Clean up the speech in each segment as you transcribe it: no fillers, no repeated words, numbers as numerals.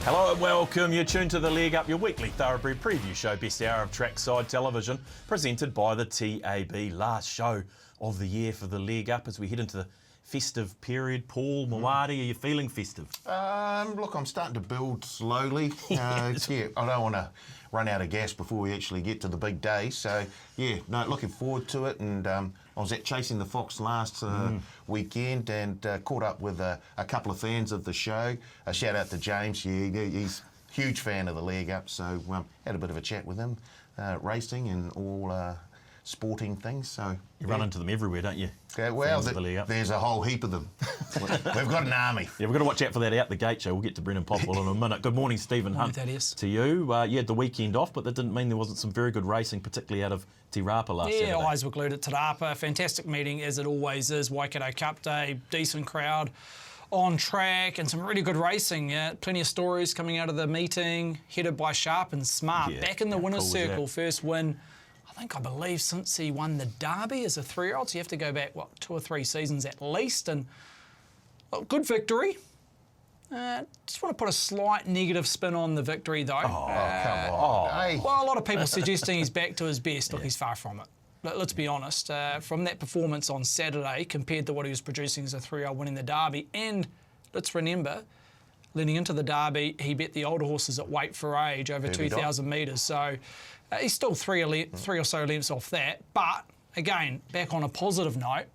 Hello and welcome. You're tuned to the Leg Up, your weekly thoroughbred preview show, best hour of trackside television, presented by the TAB. Last show of the year for the Leg Up as we head into the festive period. Paul, Maoate, are you feeling festive? Look, I'm starting to build slowly. I don't want to run out of gas before we actually get to the big day. So, looking forward to it. And I was at Chasing the Fox last weekend and caught up with a couple of fans of the show. A shout out to James. He's a huge fan of the Leg Up. So had a bit of a chat with him, racing and all sporting things. So you run into them everywhere, don't you? Well, there's a whole heap of them. We've got an army. Yeah, we've got to watch out for that out the gate show. We'll get to Brendan Popplewell in a minute. Good morning, Stephen Hunt. To you. You had the weekend off, but that didn't mean there wasn't some very good racing, particularly out of Te Rapa last Saturday. Yeah, eyes were glued at Te Rapa. Fantastic meeting, as it always is. Waikato Cup Day, decent crowd on track, and some really good racing. Yeah, plenty of stories coming out of the meeting, headed by Sharp and Smart. Back in the winner's circle, first win, I believe, since he won the Derby as a 3-year-old. So you have to go back, 2 or 3 seasons at least. And good victory. Just want to put a slight negative spin on the victory, though. Come on. Well, a lot of people suggesting he's back to his best. Look, he's far from it. Let's be honest. From that performance on Saturday, compared to what he was producing as a 3-year-old winning the Derby, and let's remember, leading into the Derby, he bet the older horses at weight for age over 2,000 metres. So he's still three or so lengths off that. But, again, back on a positive note,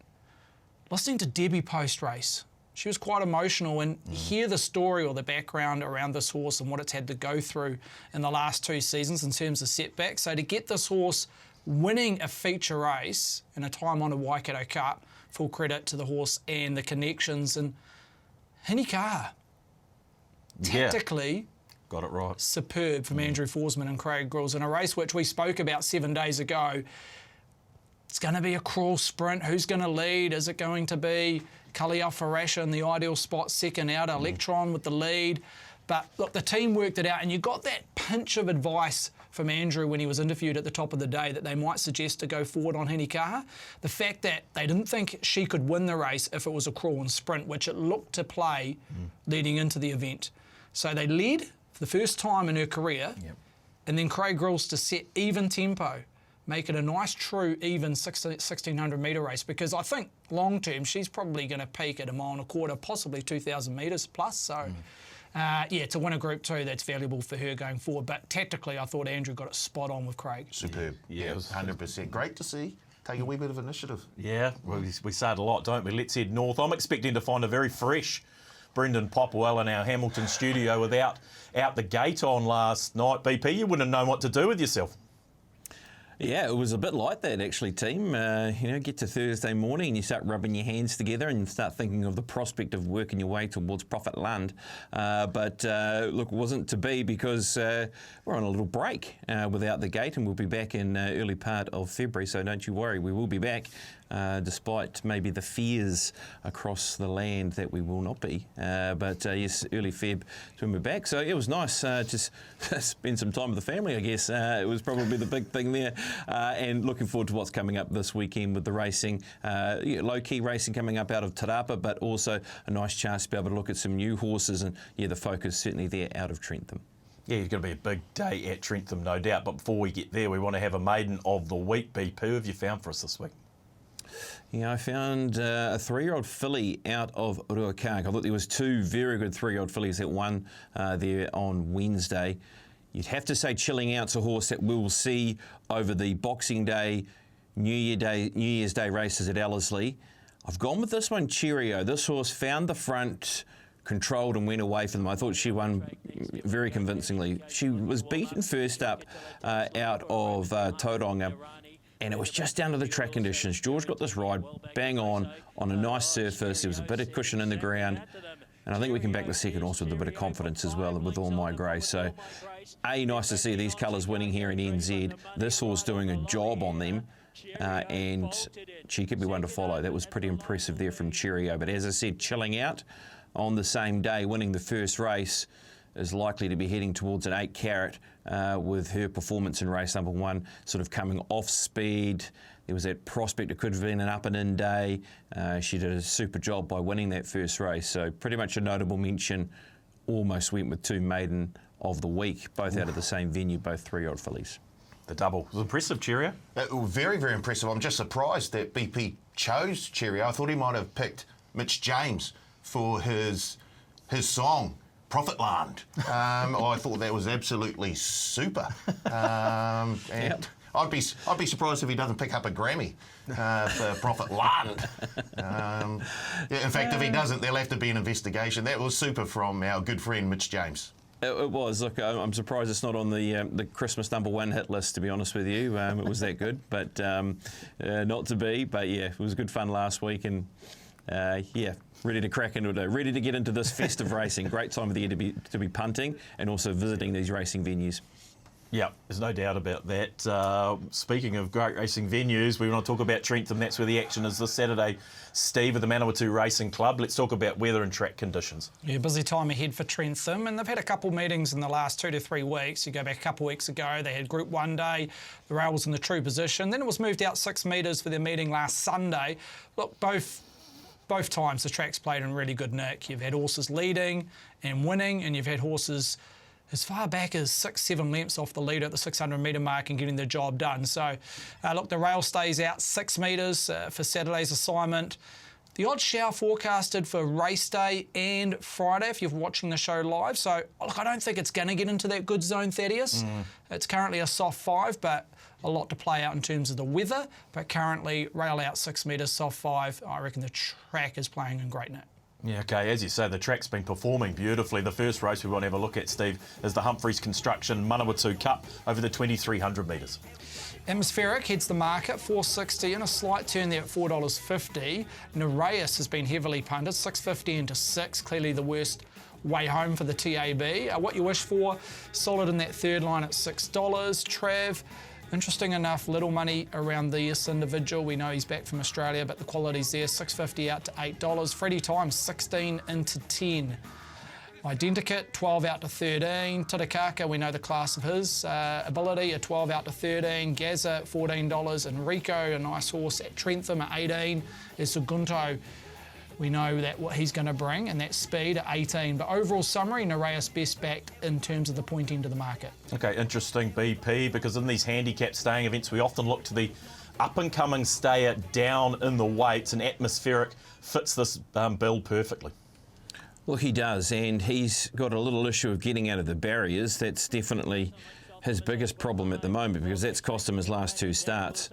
listening to Debbie post-race, she was quite emotional, and hear the story or the background around this horse and what it's had to go through in the last 2 seasons in terms of setbacks. So to get this horse winning a feature race in a time-honoured Waikato Cup, full credit to the horse and the connections. And Hinikaha, tactically, got it right. Superb from Andrew Forsman and Craig Grylls in a race which we spoke about 7 days ago. It's going to be a crawl sprint. Who's going to lead? Is it going to be Kaliel Farasha in the ideal spot, second out, Electron with the lead? But look, the team worked it out, and you got that pinch of advice from Andrew when he was interviewed at the top of the day that they might suggest to go forward on Hinikaha. The fact that they didn't think she could win the race if it was a crawl and sprint, which it looked to play leading into the event. So they led for the first time in her career, and then Craig Grylls to set even tempo, make it a nice, true, even 1,600 metre race, because I think long term she's probably going to peak at 1.25 miles, possibly 2,000 metres plus. So, to win a Group 2, that's valuable for her going forward. But tactically, I thought Andrew got it spot on with Craig. Superb. Yeah, it was 100%. Great to see. Take a wee bit of initiative. Yeah, we say it a lot, don't we? Let's head north. I'm expecting to find a very fresh Brendan Popplewell in our Hamilton studio without out the gate on last night. BP, you wouldn't have known what to do with yourself. Yeah, it was a bit like that actually, team. Get to Thursday morning and you start rubbing your hands together and start thinking of the prospect of working your way towards Profit Land. But look, it wasn't to be, because we're on a little break without the gate, and we'll be back in early part of February. So don't you worry, we will be back. Despite maybe the fears across the land that we will not be. But yes, early Feb when we're back. So it was nice just spend some time with the family, I guess. It was probably the big thing there. And looking forward to what's coming up this weekend with the racing. Low-key racing coming up out of Te Rapa, but also a nice chance to be able to look at some new horses. And the focus certainly there out of Trentham. Yeah, it's going to be a big day at Trentham, no doubt. But before we get there, we want to have a maiden of the week. BP, who have you found for us this week? Yeah, I found a 3-year-old filly out of Ruakaka. I thought there was 2 very good 3-year-old fillies that won there on Wednesday. You'd have to say Chilling Out's a horse that we'll see over the Boxing Day, New Year's Day races at Ellerslie. I've gone with this one, Cheerio. This horse found the front, controlled and went away from them. I thought she won very convincingly. She was beaten first up out of Tauranga. And it was just down to the track conditions. George got this ride bang on a nice surface. There was a bit of cushion in the ground. And I think we can back the second horse with a bit of confidence as well with All My Grace. So, nice to see these colours winning here in NZ. This horse doing a job on them. And she could be one to follow. That was pretty impressive there from Cheerio. But as I said, Chilling Out on the same day, winning the first race, is likely to be heading towards an 8 carat with her performance in race number 1 sort of coming off speed. There was that prospect it could have been an up and in day. She did a super job by winning that first race. So pretty much a notable mention almost went with 2 maiden of the week, both out of the same venue, both 3-year-old fillies. The double was impressive, Cheerio. Very, very impressive. I'm just surprised that BP chose Cheerio. I thought he might have picked Mitch James for his song, Prophet Land. I thought that was absolutely super. And Yep. I'd be surprised if he doesn't pick up a Grammy for Prophet Land. In fact, if he doesn't, there'll have to be an investigation. That was super from our good friend Mitch James. It was. Look, I'm surprised it's not on the Christmas #1 hit list, to be honest with you. It was that good, but not to be. But yeah, it was good fun last week, and ready to crack into it. Ready to get into this festive racing. Great time of the year to be punting and also visiting these racing venues. Yeah, there's no doubt about that. Speaking of great racing venues, we want to talk about Trentham. That's where the action is this Saturday. Steve of the Manawatu Racing Club. Let's talk about weather and track conditions. Yeah, busy time ahead for Trentham, and they've had a couple meetings in the last 2 to 3 weeks. You go back a couple of weeks ago, they had Group 1 day, the rail was in the true position. Then it was moved out 6 metres for their meeting last Sunday. Look, both times the track's played in really good nick. You've had horses leading and winning, and you've had horses as far back as 6-7 lengths off the leader at the 600 metre mark and getting the job done. So, look, the rail stays out 6 metres for Saturday's assignment. The odd shower forecasted for race day and Friday if you're watching the show live. So, look, I don't think it's going to get into that good zone, Thaddeus. It's currently a soft 5, but a lot to play out in terms of the weather. But currently, rail out 6 metres, soft 5. I reckon the track is playing in great nick. Yeah, okay, as you say, the track's been performing beautifully. The first race we want to have a look at, Steve, is the Humphreys Construction Manawatu Cup over the 2,300 metres. Atmospheric heads the market, $4.60 and a slight turn there at $4.50. Nereus has been heavily punted, $6.50 into 6, clearly the worst way home for the TAB. What you wish for, solid in that third line at $6. Trav, interesting enough, little money around this individual. We know he's back from Australia, but the quality's there, $6.50 out to $8. Freddie Times, 16 into 10. Identikit, 12 out to 13. Titakaka, we know the class of his ability, a 12 out to 13. Gaza, $14. And Rico, a nice horse at Trentham at 18. There's Sugunto. We know that what he's going to bring, and that speed at 18. But overall summary, Nereus best backed in terms of the point end of the market. Okay, interesting, BP, because in these handicap staying events, we often look to the up-and-coming stayer down in the weights, and Atmospheric fits this bill perfectly. Well, he does, and he's got a little issue of getting out of the barriers. That's definitely his biggest problem at the moment, because that's cost him his last 2 starts.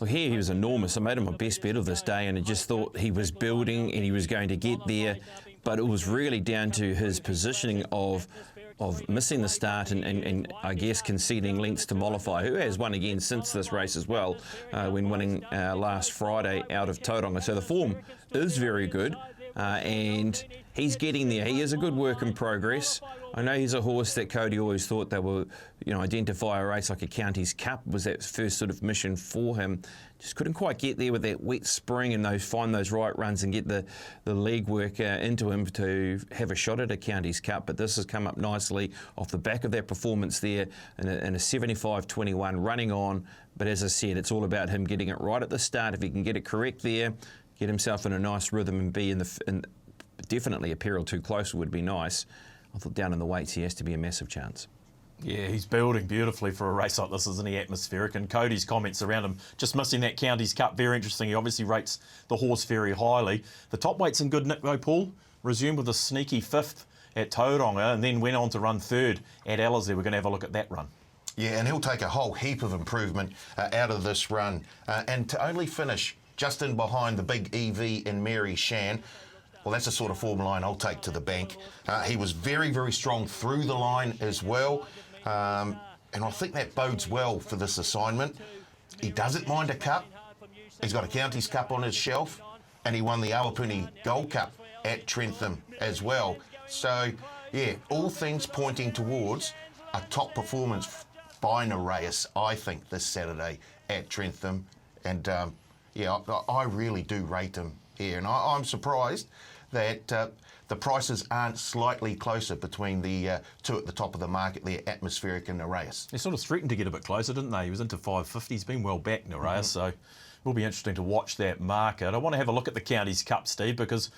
Well, here he was enormous. I made him my best bet of this day, and I just thought he was building and he was going to get there, but it was really down to his positioning of missing the start and I guess conceding lengths to Mollify, who has won again since this race as well, when winning last Friday out of Tauranga. So the form is very good. And he's getting there. He is a good work in progress. I know he's a horse that Cody always thought they were, identify a race like a Counties Cup was that first sort of mission for him. Just couldn't quite get there with that wet spring and find those right runs and get the leg work into him to have a shot at a Counties Cup. But this has come up nicely off the back of that performance there in a 75-21 running on. But as I said, it's all about him getting it right at the start. If he can get it correct there, get himself in a nice rhythm and be in definitely a pair or two closer would be nice. I thought down in the weights he has to be a massive chance. Yeah, he's building beautifully for a race like this, isn't he, Atmospheric? And Cody's comments around him just missing that Counties Cup, very interesting. He obviously rates the horse very highly. The top weight's in good nick though, Paul. Resumed with a sneaky 5th at Tauranga and then went on to run 3rd at Ellerslie. We're going to have a look at that run. Yeah, and he'll take a whole heap of improvement out of this run. And to only finish just in behind the big EV and Mary Shan, well, that's the sort of form line I'll take to the bank. He was very, very strong through the line as well. And I think that bodes well for this assignment. He doesn't mind a cup. He's got a Counties Cup on his shelf, and he won the Awapuni Gold Cup at Trentham as well. So, yeah, all things pointing towards a top performance by Nereus, I think, this Saturday at Trentham. And, yeah, I really do rate him here. And I'm surprised that the prices aren't slightly closer between the two at the top of the market there, Atmospheric and Nereus. They sort of threatened to get a bit closer, didn't they? He was into 550. He's been well back, Nereus, so it will be interesting to watch that market. I want to have a look at the Counties Cup, Steve, because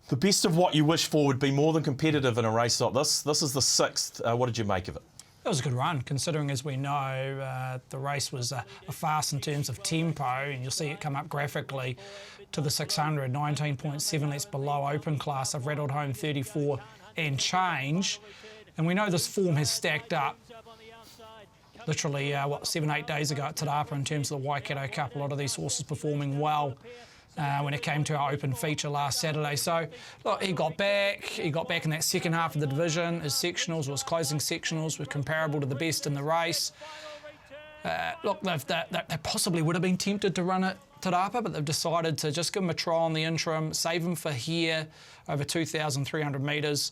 The best of what you wish for would be more than competitive in a race like this. This is the 6th. What did you make of it? It was a good run, considering, as we know, the race was a fast in terms of tempo, and you'll see it come up graphically to the 600, 19.7 lengths below open class. I've rattled home 34 and change, and we know this form has stacked up literally, 7-8 days ago at Te Rapa in terms of the Waikato Cup. A lot of these horses performing well when it came to our open feature last Saturday. So, look, he got back in that second half of the division. His sectionals, or his closing sectionals, were comparable to the best in the race. Look, they possibly would have been tempted to run it Te Rapa, but they've decided to just give him a try on the interim, save him for here over 2,300 metres.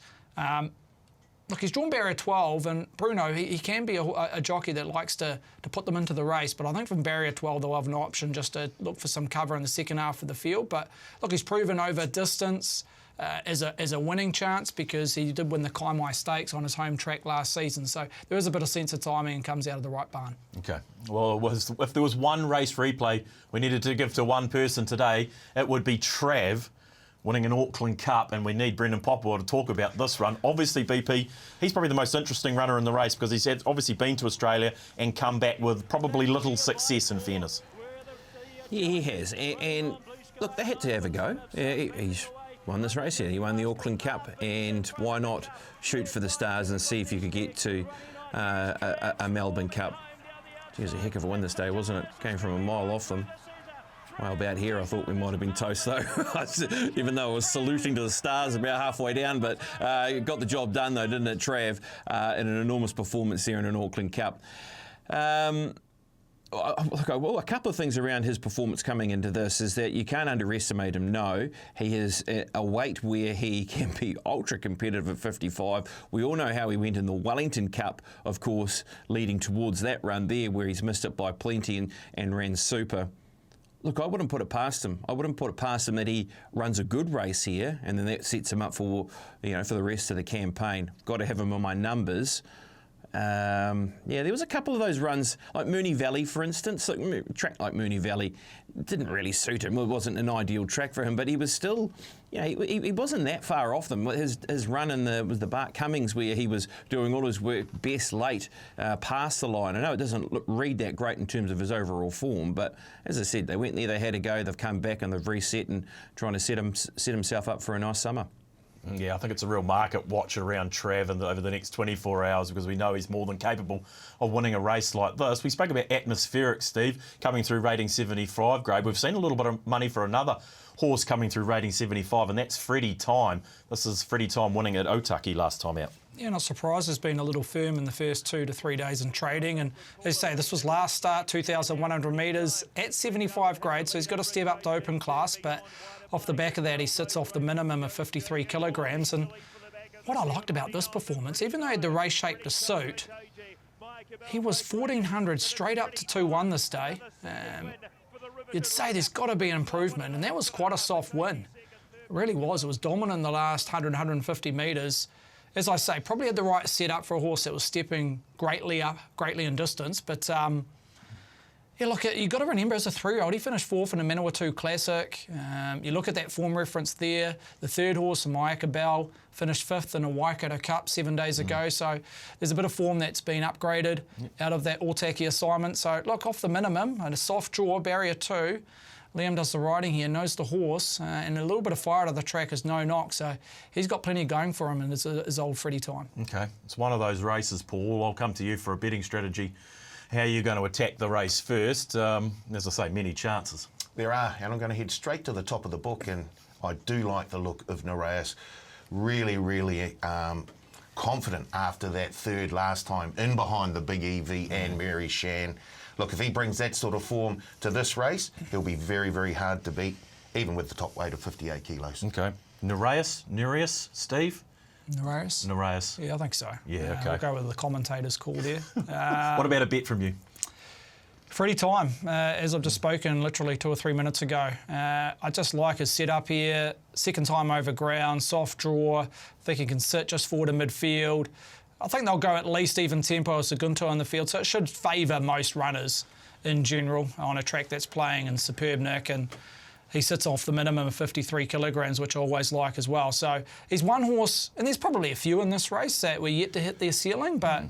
Look, he's drawn barrier 12, and Bruno, he can be a jockey that likes to put them into the race, but I think from barrier 12 they'll have an option just to look for some cover in the second half of the field. But look, he's proven over distance as a winning chance, because he did win the Kaimai Stakes on his home track last season, so there is a bit of sense of timing and comes out of the right barn. Okay, well, if there was one race replay we needed to give to one person today, it would be Trav winning an Auckland Cup, and we need Brendan Popplewell to talk about this run. Obviously, BP, he's probably the most interesting runner in the race, because he's obviously been to Australia and come back with probably little success, in fairness. Yeah, he has. And look, they had to have a go. He's won this race here. He won the Auckland Cup, and why not shoot for the stars and see if you could get to a Melbourne Cup? Gee, it was a heck of a win this day, wasn't it? Came from a mile off them. Well, about here, I thought we might have been toast, though, even though I was saluting to the stars about halfway down. But got the job done, though, didn't it, Trav? In an enormous performance there in an Auckland Cup. Well, a couple of things around his performance coming into this is that you can't underestimate him, no. He is a weight where he can be ultra competitive at 55. We all know how he went in the Wellington Cup, of course, leading towards that run there where he's missed it by plenty and ran super. Look, I wouldn't put it past him. I wouldn't put it past him that he runs a good race here, and then that sets him up for, for the rest of the campaign. Got to have him on my numbers. There was a couple of those runs, like Moonee Valley, for instance. A track like Moonee Valley didn't really suit him. It wasn't an ideal track for him, but he was still, he wasn't that far off them. His run was the Bart Cummings, where he was doing all his work best late past the line. I know it doesn't read that great in terms of his overall form, but as I said, they went there, they had a go, they've come back and they've reset and trying to set himself up for a nice summer. Yeah, I think it's a real market watch around Trav over the next 24 hours, because we know he's more than capable of winning a race like this. We spoke about Atmospheric, Steve, coming through rating 75 grade. We've seen a little bit of money for another horse coming through rating 75, and that's Freddie Time. This is Freddie Time winning at Otaki last time out. Yeah, not surprised. Has been a little firm in the first 2 to 3 days in trading, and as I say, this was last start, 2,100 metres at 75 grade, so he's got to step up to open class, but off the back of that, he sits off the minimum of 53 kilograms. And what I liked about this performance, even though he had the race shape to suit, he was 1,400 straight up to 2-1 this day. You'd say there's got to be an improvement, and that was quite a soft win. It really was. It was dominant in the last 100, 150 metres. As I say, probably had the right setup for a horse that was stepping greatly in distance, but yeah, look, you've got to remember, as a 3-year-old, he finished 4th in the Manawatu Classic. You look at that form reference there, the third horse, Maoate Bell, finished 5th in a Waikato Cup 7 days ago. So there's a bit of form that's been upgraded out of that Otaki assignment. So look, off the minimum, and a soft draw, barrier 2. Liam does the riding here, knows the horse, and a little bit of fire out of the track is no knock. So he's got plenty going for him in his old Freddie Time. Okay, it's one of those races, Paul. I'll come to you for a betting strategy. How are you going to attack the race first? As I say, many chances. There are, and I'm going to head straight to the top of the book, and I do like the look of Nereus. Really, really confident after that third last time in behind the big EV and Mary Shan. Look, if he brings that sort of form to this race, he'll be very, very hard to beat, even with the top weight of 58 kilos. Okay. Nereus, Steve? Nereus? Yeah, I think so. Yeah, okay. I'll go with the commentator's call there. What about a bet from you? Freddie Time, as I've just spoken literally 2 or 3 minutes ago. I just like his setup here. Second time over ground, soft draw. I think he can sit just forward in midfield. I think they'll go at least even tempo as Segundo in the field, so it should favour most runners in general on a track that's playing in superb nick. And he sits off the minimum of 53 kilograms, which I always like as well. So he's one horse, and there's probably a few in this race that we're yet to hit their ceiling, but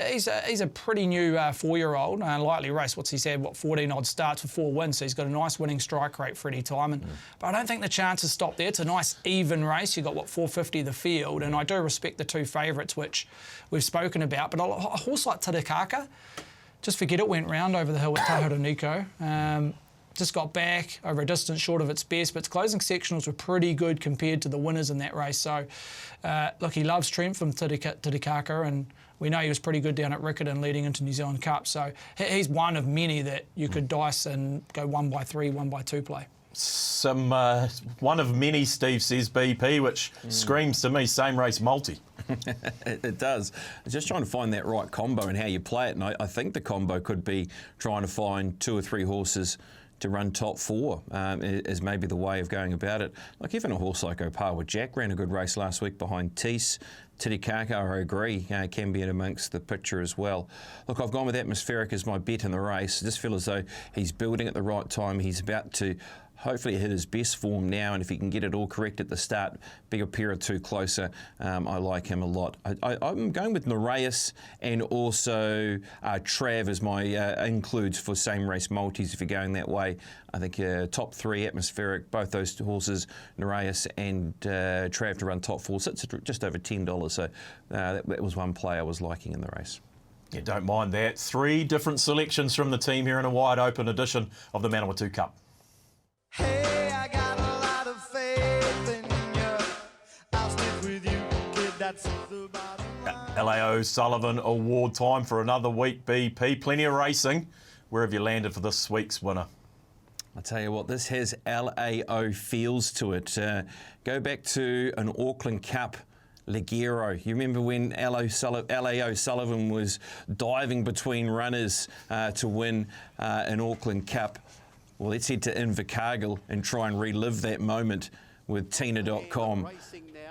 he's a pretty new 4-year-old, lightly raced. What's he said? 14 odd starts for 4 wins, so he's got a nice winning strike rate for any time. But I don't think the chances stop there. It's a nice even race. You've got 450 the field, and I do respect the 2 favourites, which we've spoken about. But a horse like Titicaca, just forget it went round over the hill with Tahura Nico. Just got back over a distance short of its best, but its closing sectionals were pretty good compared to the winners in that race. So, look, he loves Trentham Te Rapa, and we know he was pretty good down at Riccarton leading into New Zealand Cup. So he's one of many that you could dice and go 1x3, 1x2 play. Some one of many, Steve says, BP, which screams to me same race multi. It does. Just trying to find that right combo and how you play it. And I think the combo could be trying to find 2 or 3 horses to run top 4 is maybe the way of going about it. Like even a horse like Opawa Jack ran a good race last week behind Tees. Titicaca, I agree, can be in amongst the picture as well. Look, I've gone with Atmospheric as my bet in the race. I just feel as though he's building at the right time. He's about to hopefully hit his best form now, and if he can get it all correct at the start, be a pair or 2 closer, I like him a lot. I'm going with Nereus and also Trav as my includes for same race multis if you're going that way. I think top 3 Atmospheric, both those 2 horses, Nereus and Trav to run top 4, sits at just over $10. So that was one play I was liking in the race. Yeah, don't mind that. 3 different selections from the team here in a wide open edition of the Manawatu Cup. Hey, I got a lot of faith in you. I'll stick with you, kid, that's the bottom line. LAO Sullivan Award time for another week, BP. Plenty of racing. Where have you landed for this week's winner? I tell you what, this has LAO feels to it. Go back to an Auckland Cup. Ligero. You remember when LAO Sullivan was diving between runners to win an Auckland Cup? Well, let's head to Invercargill and try and relive that moment with Tina.com.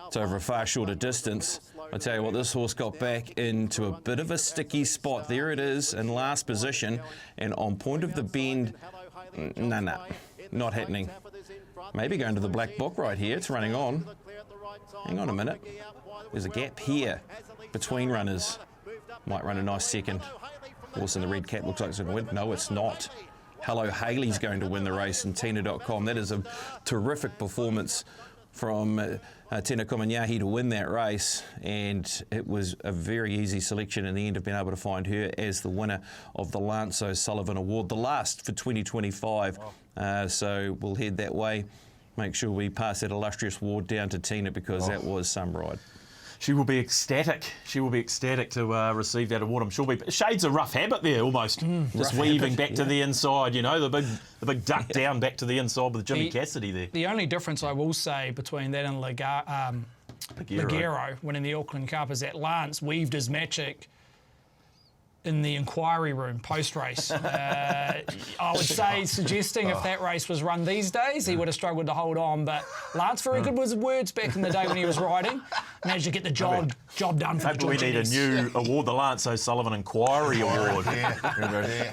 It's over a far shorter distance. I tell you what, this horse got back into a bit of a sticky spot. There it is in last position and on point of the bend. No, not happening. Maybe going to the black book right here. It's running on. Hang on a minute. There's a gap here between runners. Might run a nice second. Horse in the red cap looks like it's going to win. No, it's not. Hello Haley's going to win the race in Tina.com. That is a terrific performance from Tina Komanyahi to win that race, and it was a very easy selection in the end of being able to find her as the winner of the Lanzo Sullivan Award, the last for 2025. So we'll head that way. Make sure we pass that illustrious award down to Tina because that was some ride. She will be ecstatic. She will be ecstatic to receive that award. I'm sure. Shades of Rough Habit there, almost. Just weaving back to the inside. You know, the big duck down back to the inside with Jimmy Cassidy there. The only difference I will say between that and Ligero winning the Auckland Cup is that Lance weaved his magic in the inquiry room post-race. I would say, suggesting if that race was run these days, he would have struggled to hold on. But Lance very good with his words back in the day when he was riding. Managed to get the job done for the Maybe we need a new award, the Lance O'Sullivan Inquiry Award.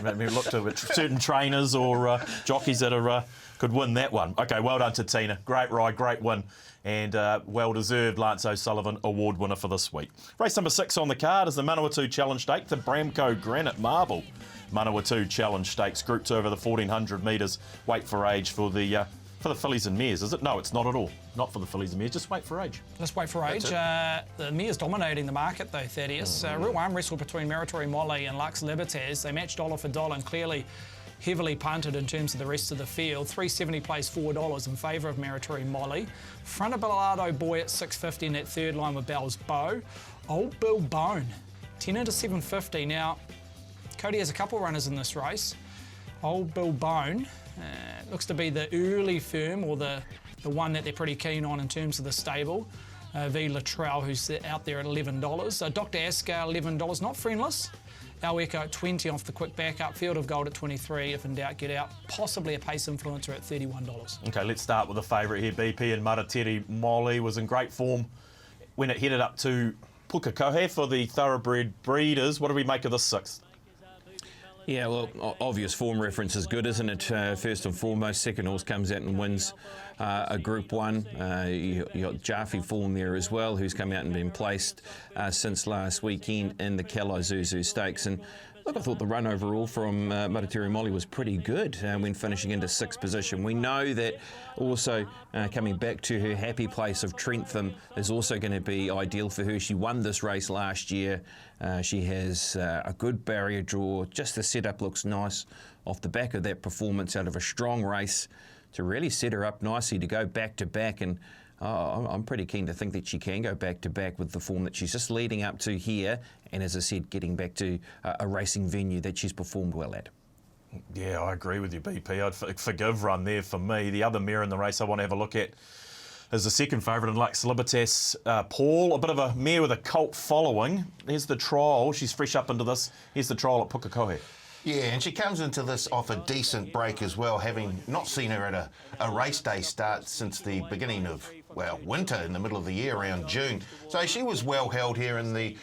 Maybe look to certain trainers or jockeys that could win that one. Okay, well done to Tina. Great ride, great win. And well-deserved Lance O'Sullivan Award winner for this week. Race number 6 on the card is the Manawatu Challenge Stakes, the Bramco Granite Marble Manawatu Challenge Stakes, Group 2 over the 1400 metres. Wait for age for the fillies and mares, is it? No, it's not at all. Not for the fillies and mares, just wait for age. Just wait for age. The mare's dominating the market though, Thaddeus. Real arm wrestle between Meritori Molly and Lux Libertas. They matched dollar for dollar and clearly heavily punted in terms of the rest of the field. 370 plays $4 in favour of Meritori Molly. Front of Bilardo Boy at 650 in that third line with Bell's Bow. Old Bill Bone, 10 into 750. Now, Cody has a couple runners in this race. Old Bill Bone looks to be the early firm or the one that they're pretty keen on in terms of the stable. V. Latrell, who's out there at $11. Dr. Ascar, $11, not friendless. Our Echo at 20 off the quick backup. Field of Gold at 23. If in doubt, get out. Possibly a pace influencer at $31. Okay, let's start with the favourite here. BP and Maratiri Molly was in great form when it headed up to Pukekohe for the thoroughbred breeders. What do we make of this 6th? Yeah, well, obvious form reference is good, isn't it? First and foremost, second horse comes out and wins a Group 1. You got Jaffe form there as well, who's come out and been placed since last weekend in the Zuzu Stakes. And look, I thought the run overall from Manawatu Molly was pretty good when finishing into 6th position. We know that also coming back to her happy place of Trentham is also going to be ideal for her. She won this race last year. She has a good barrier draw. Just the setup looks nice off the back of that performance out of a strong race to really set her up nicely to go back to back. And I'm pretty keen to think that she can go back to back with the form that she's just leading up to here. And as I said, getting back to a racing venue that she's performed well at. Yeah, I agree with you, BP. I'd forgive run there for me. The other mare in the race I want to have a look at is the second favourite in Lux Libertas, Paul. A bit of a mare with a cult following. Here's the trial. She's fresh up into this. Here's the trial at Pukekohe. Yeah, and she comes into this off a decent break as well, having not seen her at a race day start since the beginning of, well, winter in the middle of the year, around June. So she was well held here in the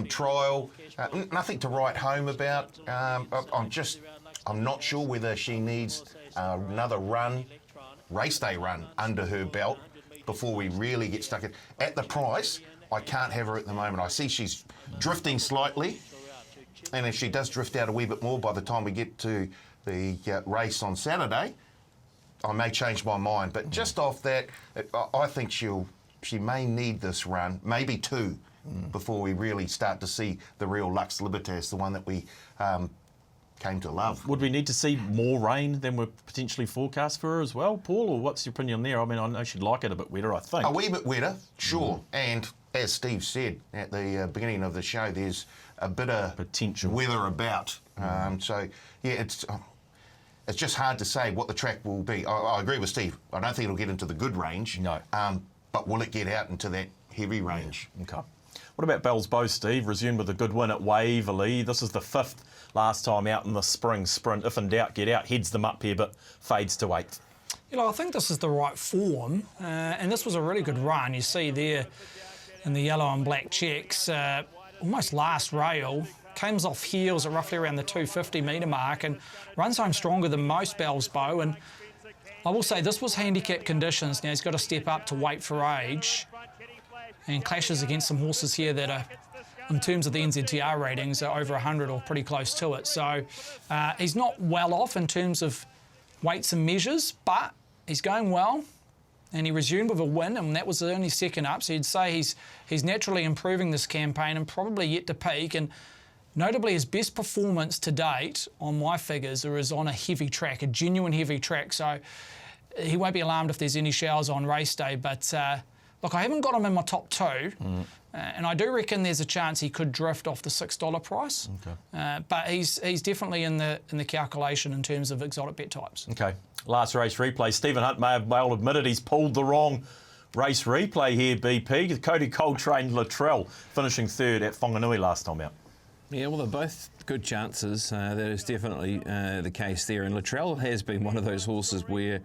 trial. Nothing to write home about. I'm not sure whether she needs another race day run under her belt before we really get stuck in. At the price, I can't have her at the moment. I see she's drifting slightly. And if she does drift out a wee bit more by the time we get to the race on Saturday, I may change my mind. But just off that, I think she may need this run, maybe 2, before we really start to see the real Lux Libertas, the one that we came to love. Would we need to see more rain than we're potentially forecast for her as well, Paul? Or what's your opinion there? I mean, I know she'd like it a bit wetter, I think. A wee bit wetter, sure. And as Steve said at the beginning of the show, there's a bit of potential weather about. So, yeah, it's just hard to say what the track will be. I agree with Steve. I don't think it'll get into the good range. No. But will it get out into that heavy range? Yeah. Okay. What about Bell's Bow, Steve? Resumed with a good win at Waverley. This is the 5th last time out in the spring sprint. If in doubt, get out. Heads them up here, but fades to 8th. You know, I think this is the right form, and this was a really good run. You see there in the yellow and black checks, almost last rail, comes off heels at roughly around the 250 metre mark and runs home stronger than most Bell's Bow. And I will say this was handicap conditions. Now he's got to step up to weight for age and clashes against some horses here that are, in terms of the NZTR ratings, are over 100 or pretty close to it. So he's not well off in terms of weights and measures, but he's going well. And he resumed with a win, and that was only second up. So you'd say he's naturally improving this campaign and probably yet to peak. And notably, his best performance to date on my figures is on a heavy track, a genuine heavy track. So he won't be alarmed if there's any showers on race day. But look, I haven't got him in my top 2. And I do reckon there's a chance he could drift off the $6 price. Okay. But he's definitely in the calculation in terms of exotic bet types. Okay. Last race replay. Stephen Hunt may have well admitted he's pulled the wrong race replay here, BP. Cody Coltrane Latrell finishing 3rd at Whanganui last time out. Yeah, well, they're both good chances. That is definitely the case there. And Latrell has been one of those horses where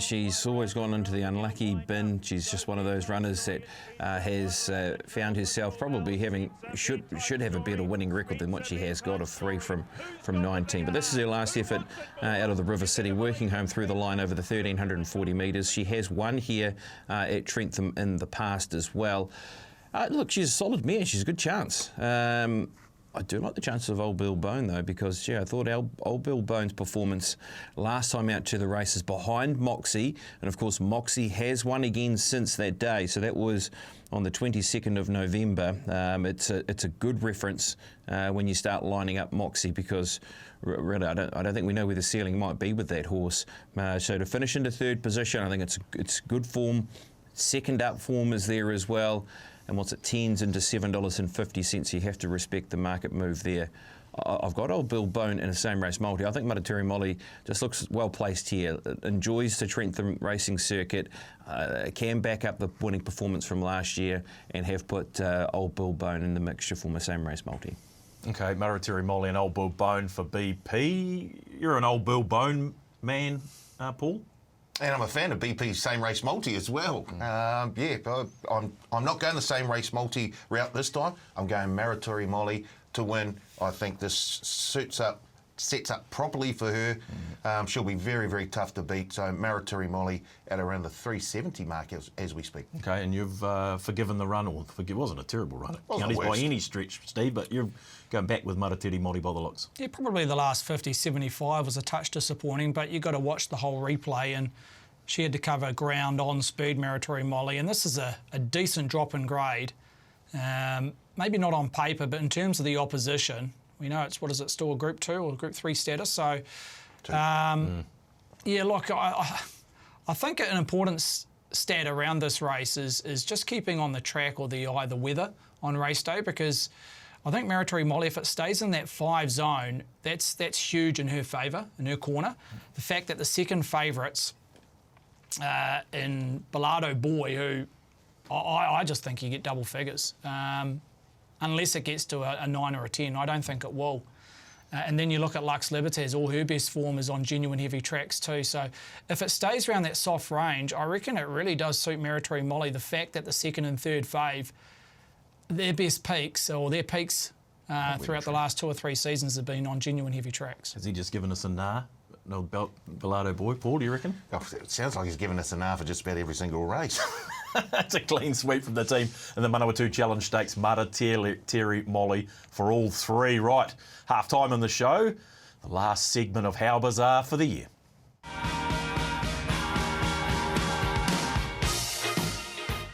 she's always gone into the unlucky bin. She's just one of those runners that has found herself probably should have a better winning record than what she has got of 3 from 19. But this is her last effort out of the River City, working home through the line over the 1,340 metres. She has won here at Trentham in the past as well. Look, she's a solid mare. She's a good chance. I do like the chances of Old Bill Bone, though, because, yeah, I thought Old Bill Bone's performance last time out to the races behind Moxie, and, of course, Moxie has won again since that day, so that was on the 22nd of November. It's a good reference when you start lining up Moxie, because really I don't think we know where the ceiling might be with that horse. So to finish into 3rd position, I think it's good form. Second up form is there as well. And once it tends into $7.50, you have to respect the market move there. I've got Old Bill Bone in a same race multi. I think Manawatu Molly just looks well placed here. Enjoys the Trentham racing circuit, can back up the winning performance from last year, and have put Old Bill Bone in the mixture for my same race multi. Okay, Manawatu Molly and Old Bill Bone for BP. You're an Old Bill Bone man, Paul? And I'm a fan of BP's same race multi as well. Yeah, I'm not going the same race multi route this time. I'm going Manawatu Molly to win. I think this suits up sets up properly for her, she'll be very, very tough to beat. So Maoate Molly at around the 370 mark as we speak. Okay, and you've forgiven the run, or it wasn't a terrible run at Wasn't the Counties by worst. any stretch, Steve, but you're going back with Maoate Molly by the looks. Yeah, probably the last 50, 75 was a touch disappointing, but you've got to watch the whole replay, and she had to cover ground on speed, Maoate Molly, and this is a decent drop in grade. Maybe not on paper, but in terms of the opposition, we know it's, what is it, still a Group 2 or Group 3 status, so... Yeah, look, I think an important stat around this race is just keeping on the track or the eye, the weather on race day, because I think Maoate Molly, if it stays in that 5 zone, that's huge in her favour, in her corner. The fact that the second favourites in Bellardo Boy, who I just think you get double figures, unless it gets to a 9 or a 10. I don't think it will. And then you look at Lux Libertas, all her best form is on genuine heavy tracks too. So if it stays around that soft range, I reckon it really does suit Maoate Molly, the fact that the second and third fave, their best peaks, or their peaks throughout the last 2 or 3 seasons have been on genuine heavy tracks. Has he just given us a nah? No, Bellardo Boy. Paul, do you reckon? Oh, it sounds like he's given us enough for just about every single race. That's a clean sweep from the team in the Manawatu Challenge Stakes. Maoate Molly for all 3. Right, half time in the show. The last segment of How Bizarre for the year.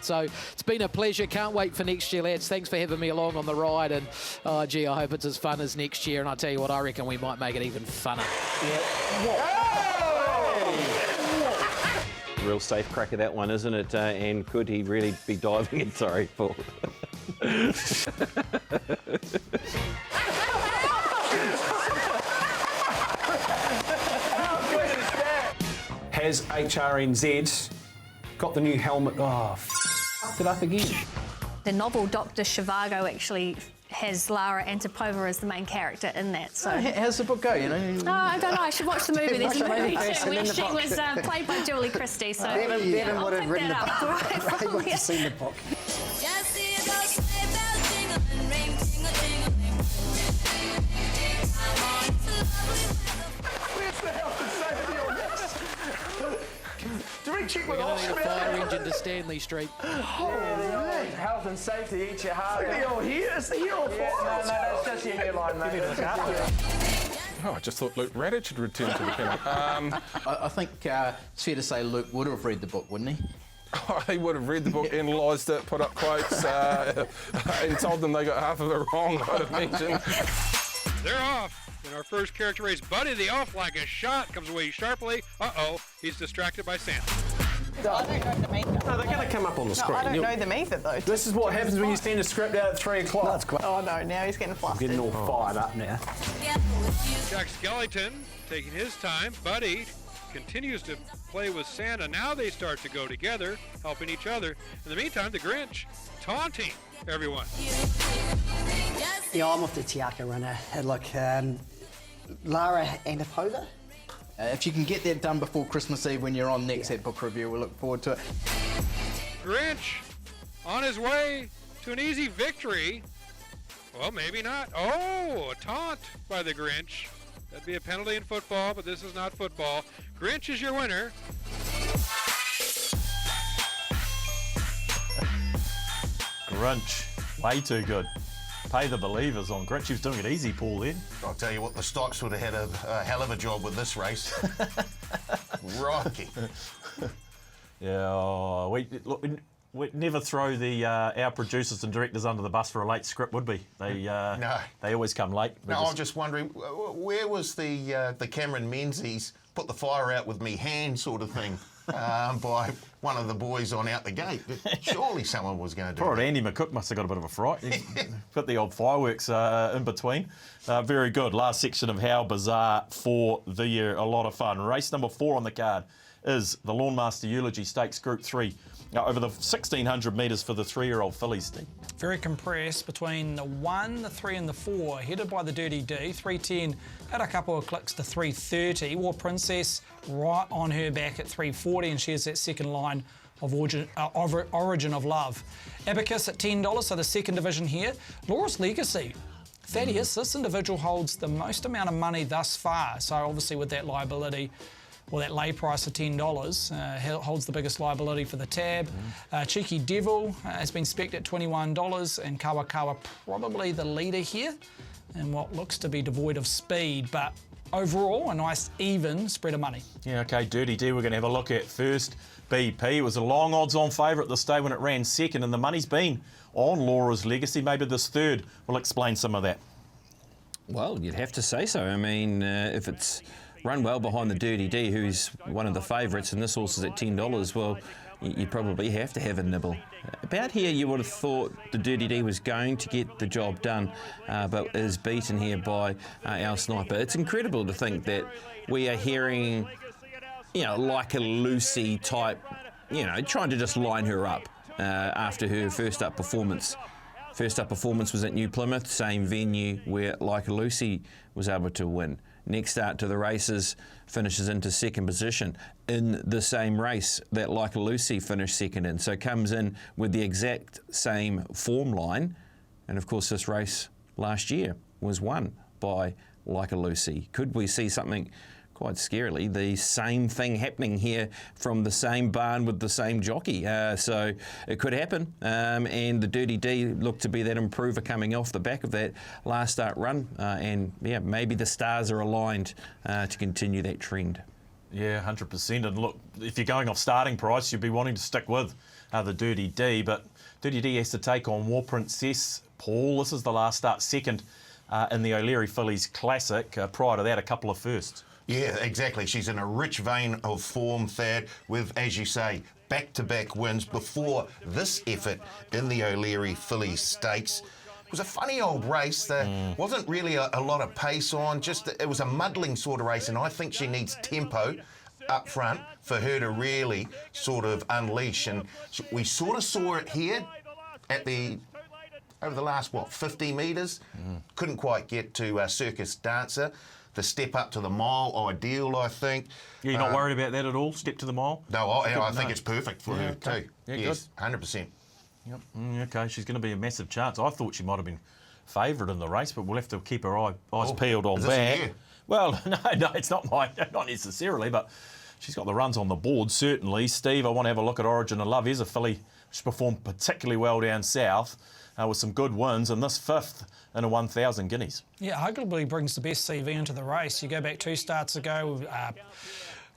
So it's been a pleasure. Can't wait for next year, lads. Thanks for having me along on the ride. And, oh, gee, I hope it's as fun as next year. And I tell you what, I reckon we might make it even funner. Real safe crack of that one, isn't it? And could he really be diving in? Sorry, Paul. Has HRNZ got the new helmet? Oh, f***ed it up again. The novel Dr. Zhivago actually has Lara Antipova as the main character in that. So How's the book go? You know. Oh, I don't know. I should watch the movie. There's a Watch the movie movie first too and where then the she book. was played by Julie Christie. So Bevan I'll would have pick written the that book. up. Right He from would here. have seen the book. Just see those sleigh bells jingling, ring, tingle, tingle, ring. Come on, it's lovely weather. Where's the health and safety on this? Do we check We're with going to need a Oscar? fire engine to Stanley Street. Health and safety, eat your heart. Is the hero here? Is the hero for? No, that's just your hairline, mate. Oh, I just thought Luke Radich had returned to the kennel. I think it's fair to say Luke would have read the book, wouldn't he? He would have read the book, analysed it, put up quotes, and told them they got half of it wrong, I'd imagine. They're off. In our first character race, Buddy the Elf, like a shot, comes away sharply. Uh-oh, he's distracted by Santa. I don't know them either. No, they're going to come up on the screen. I don't know them either, though. This is what happens when you send a script out at 3 o'clock. That's great. Oh, no, now he's getting flustered. Getting all fired up now. Jack Skellington taking his time. Buddy continues to play with Santa. Now they start to go together, helping each other. In the meantime, the Grinch taunting everyone. Yeah, I'm off the Tiaka runner. Look, Lara Antipova. If you can get that done before Christmas Eve when you're on next at book review, we'll look forward to it. Grinch on his way to an easy victory. Well, maybe not. Oh, a taunt by the Grinch. That'd be a penalty in football, but this is not football. Grinch is your winner. Grinch, way too good. Pay the believers on Grinch. He was doing it easy, Paul, then. I'll tell you what, the Stocks would have had a hell of a job with this race. Rocky. Yeah, we'd never throw our producers and directors under the bus for a late script, would we? They always come late. No, I'm just wondering, where was the Cameron Menzies put the fire out with me hand sort of thing by one of the boys on out the gate? Surely someone was going to do Poor that. Andy McCook must have got a bit of a fright. He put the old fireworks in between. Very good. Last section of How Bizarre for the year. A lot of fun. Race number 4 on the card is the Lawnmaster Eulogy Stakes Group 3. Over the 1,600 metres for the 3-year-old fillies, Steve. Very compressed between the 1, the 3 and the 4, headed by the Dirty D. 310 at a couple of clicks to 330. War Princess right on her back at 340, and she has that second line of Origin of Love. Abacus at $10, so the second division here. Laura's Legacy, Thaddeus, this individual holds the most amount of money thus far. So obviously with that liability, or that lay price of $10, holds the biggest liability for the tab. Cheeky Devil has been spec'd at $21, and Kawakawa probably the leader here, and what looks to be devoid of speed, but overall a nice even spread of money. Yeah, okay, Dirty D we're going to have a look at first. BP, it was a long odds-on favourite this day when it ran second, and the money's been on Laura's Legacy. Maybe this third will explain some of that. Well, you'd have to say so. I mean, if it's run well behind the Dirty D, who's one of the favourites, and this horse is at $10, well, you probably have to have a nibble. About here, you would have thought the Dirty D was going to get the job done, but is beaten here by our Sniper. It's incredible to think that we are hearing, like a Lucy type, trying to just line her up after her first up performance. First up performance was at New Plymouth, same venue where Like a Lucy was able to win. Next start to the races, finishes into second position in the same race that Like a Lucy finished second in. So comes in with the exact same form line. And of course this race last year was won by Like a Lucy. Could we see something quite scarily, the same thing happening here from the same barn with the same jockey? So it could happen, and the Dirty D looked to be that improver coming off the back of that last start run, and yeah, maybe the stars are aligned to continue that trend. Yeah, 100%. And look, if you're going off starting price, you'd be wanting to stick with the Dirty D, but Dirty D has to take on War Princess Paul. This is the last start, second in the O'Leary Fillies Classic. Prior to that, a couple of firsts. Yeah, exactly. She's in a rich vein of form, Thad, with, as you say, back-to-back wins before this effort in the O'Leary Fillies Stakes. It was a funny old race. There wasn't really a lot of pace on. It was a muddling sort of race, and I think she needs tempo up front for her to really sort of unleash. And we sort of saw it here at over the last, 50 metres? Couldn't quite get to Circus Dancer. The step up to the mile, ideal, I think. Yeah, you're not worried about that at all, step to the mile? No, I think it's perfect for her okay. too. Yeah, yes, good. 100%. Yep. Okay, she's going to be a massive chance. I thought she might have been favourite in the race, but we'll have to keep our eyes peeled on that. Well, no, it's not not necessarily, but she's got the runs on the board, certainly. Steve, I want to have a look at Origin of Love. Here's a filly she's performed particularly well down south with some good wins, and this fifth in a 1,000 guineas. Yeah, arguably brings the best CV into the race. You go back 2 starts ago,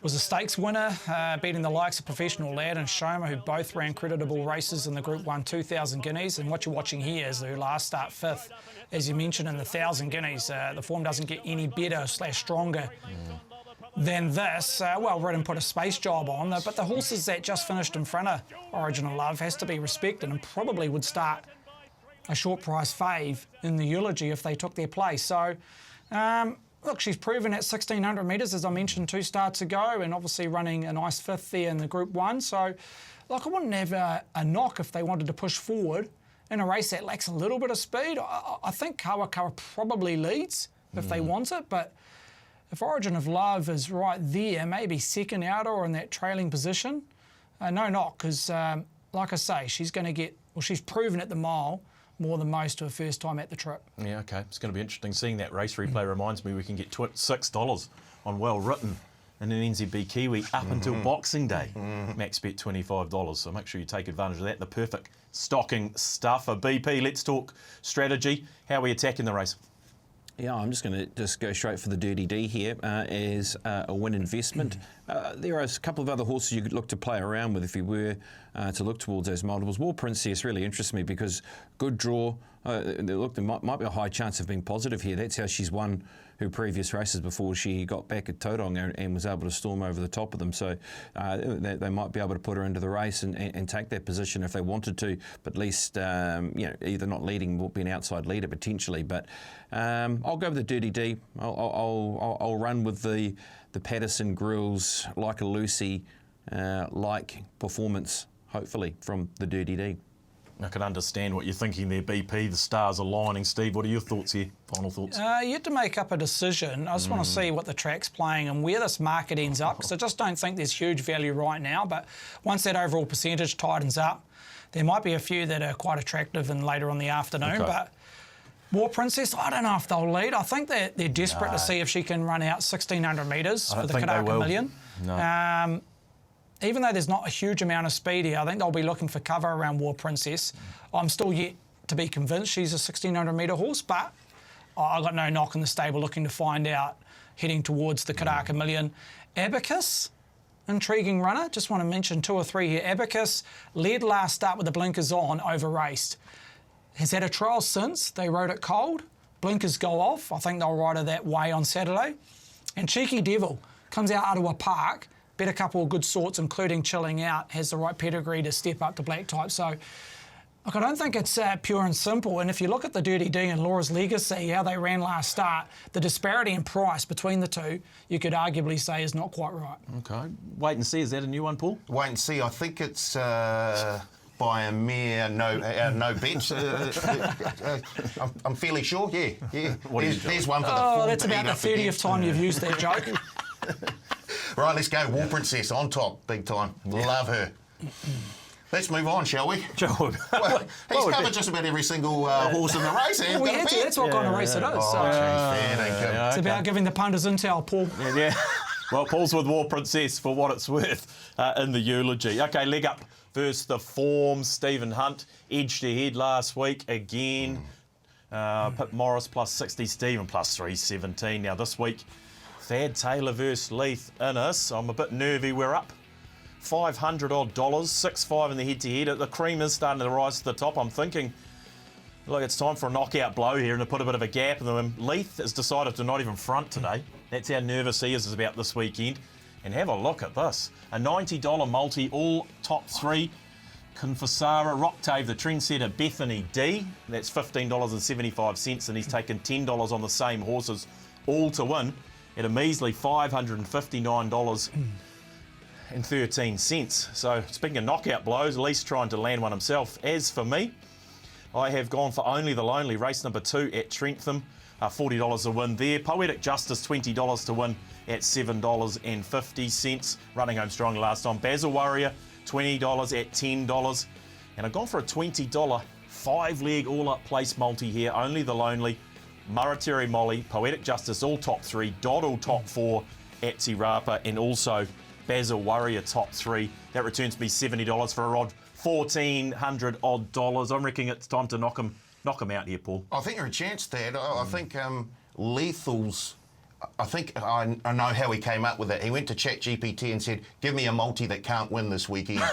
was a stakes winner, beating the likes of Professional Lad and Shoma, who both ran creditable races in the Group 1 2,000 guineas. And what you're watching here is her last start fifth. As you mentioned, in the 1,000 guineas, the form doesn't get any better / stronger than this. Well, Ridden put a space job on, but the horses that just finished in front of Origin of Love has to be respected and probably would start a short price fave in the Eulogy if they took their place. So, look, she's proven at 1,600 metres, as I mentioned 2 starts ago, and obviously running a nice fifth there in the Group 1. So, look, I wouldn't have a knock if they wanted to push forward in a race that lacks a little bit of speed. I think Kawakawa probably leads if they want it, but if Origin of Love is right there, maybe second out or in that trailing position, no knock, because, like I say, she's going to get, well, she's proven at the mile more than most to her first time at the trip. Yeah, okay. It's going to be interesting seeing that race replay. Reminds me we can get $6 on Well Written in an NZB Kiwi up until Boxing Day. Max bet $25. So make sure you take advantage of that. The perfect stocking stuffer. BP, let's talk strategy. How are we attacking the race? Yeah, I'm just going to go straight for the Dirty D here as a win investment. There are a couple of other horses you could look to play around with if you were to look towards those multiples. War Princess really interests me because good draw. Look, there might be a high chance of being positive here. That's how she's won her previous races before she got back at Tauranga and was able to storm over the top of them. So they might be able to put her into the race and take that position if they wanted to, but at least either not leading, will be an outside leader potentially. But I'll go with the Dirty D. I'll run with the Patterson Grills, Like a Lucy, like performance, hopefully, from the Dirty D. I can understand what you're thinking there, BP. The stars aligning. Steve, what are your thoughts here? Final thoughts? You have to make up a decision. I just want to see what the track's playing and where this market ends up, because I just don't think there's huge value right now. But once that overall percentage tightens up, there might be a few that are quite attractive and later on the afternoon. Okay. But War Princess, I don't know if they'll lead. I think they're desperate to see if she can run out 1,600 metres for the Karaka Million. No. Even though there's not a huge amount of speed here, I think they'll be looking for cover around War Princess. I'm still yet to be convinced she's a 1,600 metre horse, but I got no knock in the stable looking to find out, heading towards the Karaka Million. Abacus, intriguing runner. Just want to mention 2 or 3 here. Abacus led last start with the blinkers on, over-raced. Has had a trial since. They rode it cold. Blinkers go off. I think they'll ride her that way on Saturday. And Cheeky Devil comes out Ottawa Park. Bet a couple of good sorts, including Chilling Out, has the right pedigree to step up to black type. So, look, I don't think it's pure and simple. And if you look at the Dirty D and Laura's Legacy, how they ran last start, the disparity in price between the two, you could arguably say is not quite right. Okay. Wait and see. Is that a new one, Paul? Wait and see. I think it's by a mere no bet. I'm fairly sure. Yeah. There's one for the form. Oh, that's about the 30th time you've used that joke. Right, let's go. War Princess on top, big time. Love her. Let's move on, shall we? Sure. Well, he's covered just about every single horse in the race. We had to. That's what kind of race it is. It's about giving the punters intel, Paul. Yeah. Well, Paul's with War Princess for what it's worth in the Eulogy. Okay, leg up versus the form. Stephen Hunt edged ahead last week again. Pip Morris plus 60, Stephen plus 317. Now this week, Thad Taylor versus Leith Innes. I'm a bit nervy. We're up $500 odd, 6-5 in the head-to-head. The cream is starting to rise to the top. I'm thinking, look, it's time for a knockout blow here and to put a bit of a gap in them. Leith has decided to not even front today. That's how nervous he is about this weekend. And have a look at this. A $90 multi, all top 3. Confasara, Rocktave, the trendsetter, Bethany D. That's $15.75, and he's taken $10 on the same horses, all to win at a measly $559.13. So speaking of knockout blows, at least trying to land one himself. As for me, I have gone for Only the Lonely, race number 2 at Trentham. $40 a win there. Poetic Justice, $20 to win at $7.50. Running home strong last time. Basil Warrior, $20 at $10. And I've gone for a $20 5-leg all-up place multi here. Only the Lonely, Maoate Molly, Poetic Justice, all top 3. Doddle top 4 at Te Rapa, and also Basil Warrior top 3. That returns me $70 for a rod, $1,400 odd dollars. I'm reckoning it's time to knock him out here, Paul. I think there's a chance, Dad. I think Lethal's. I think I know how he came up with it. He went to ChatGPT and said, "Give me a multi that can't win this weekend."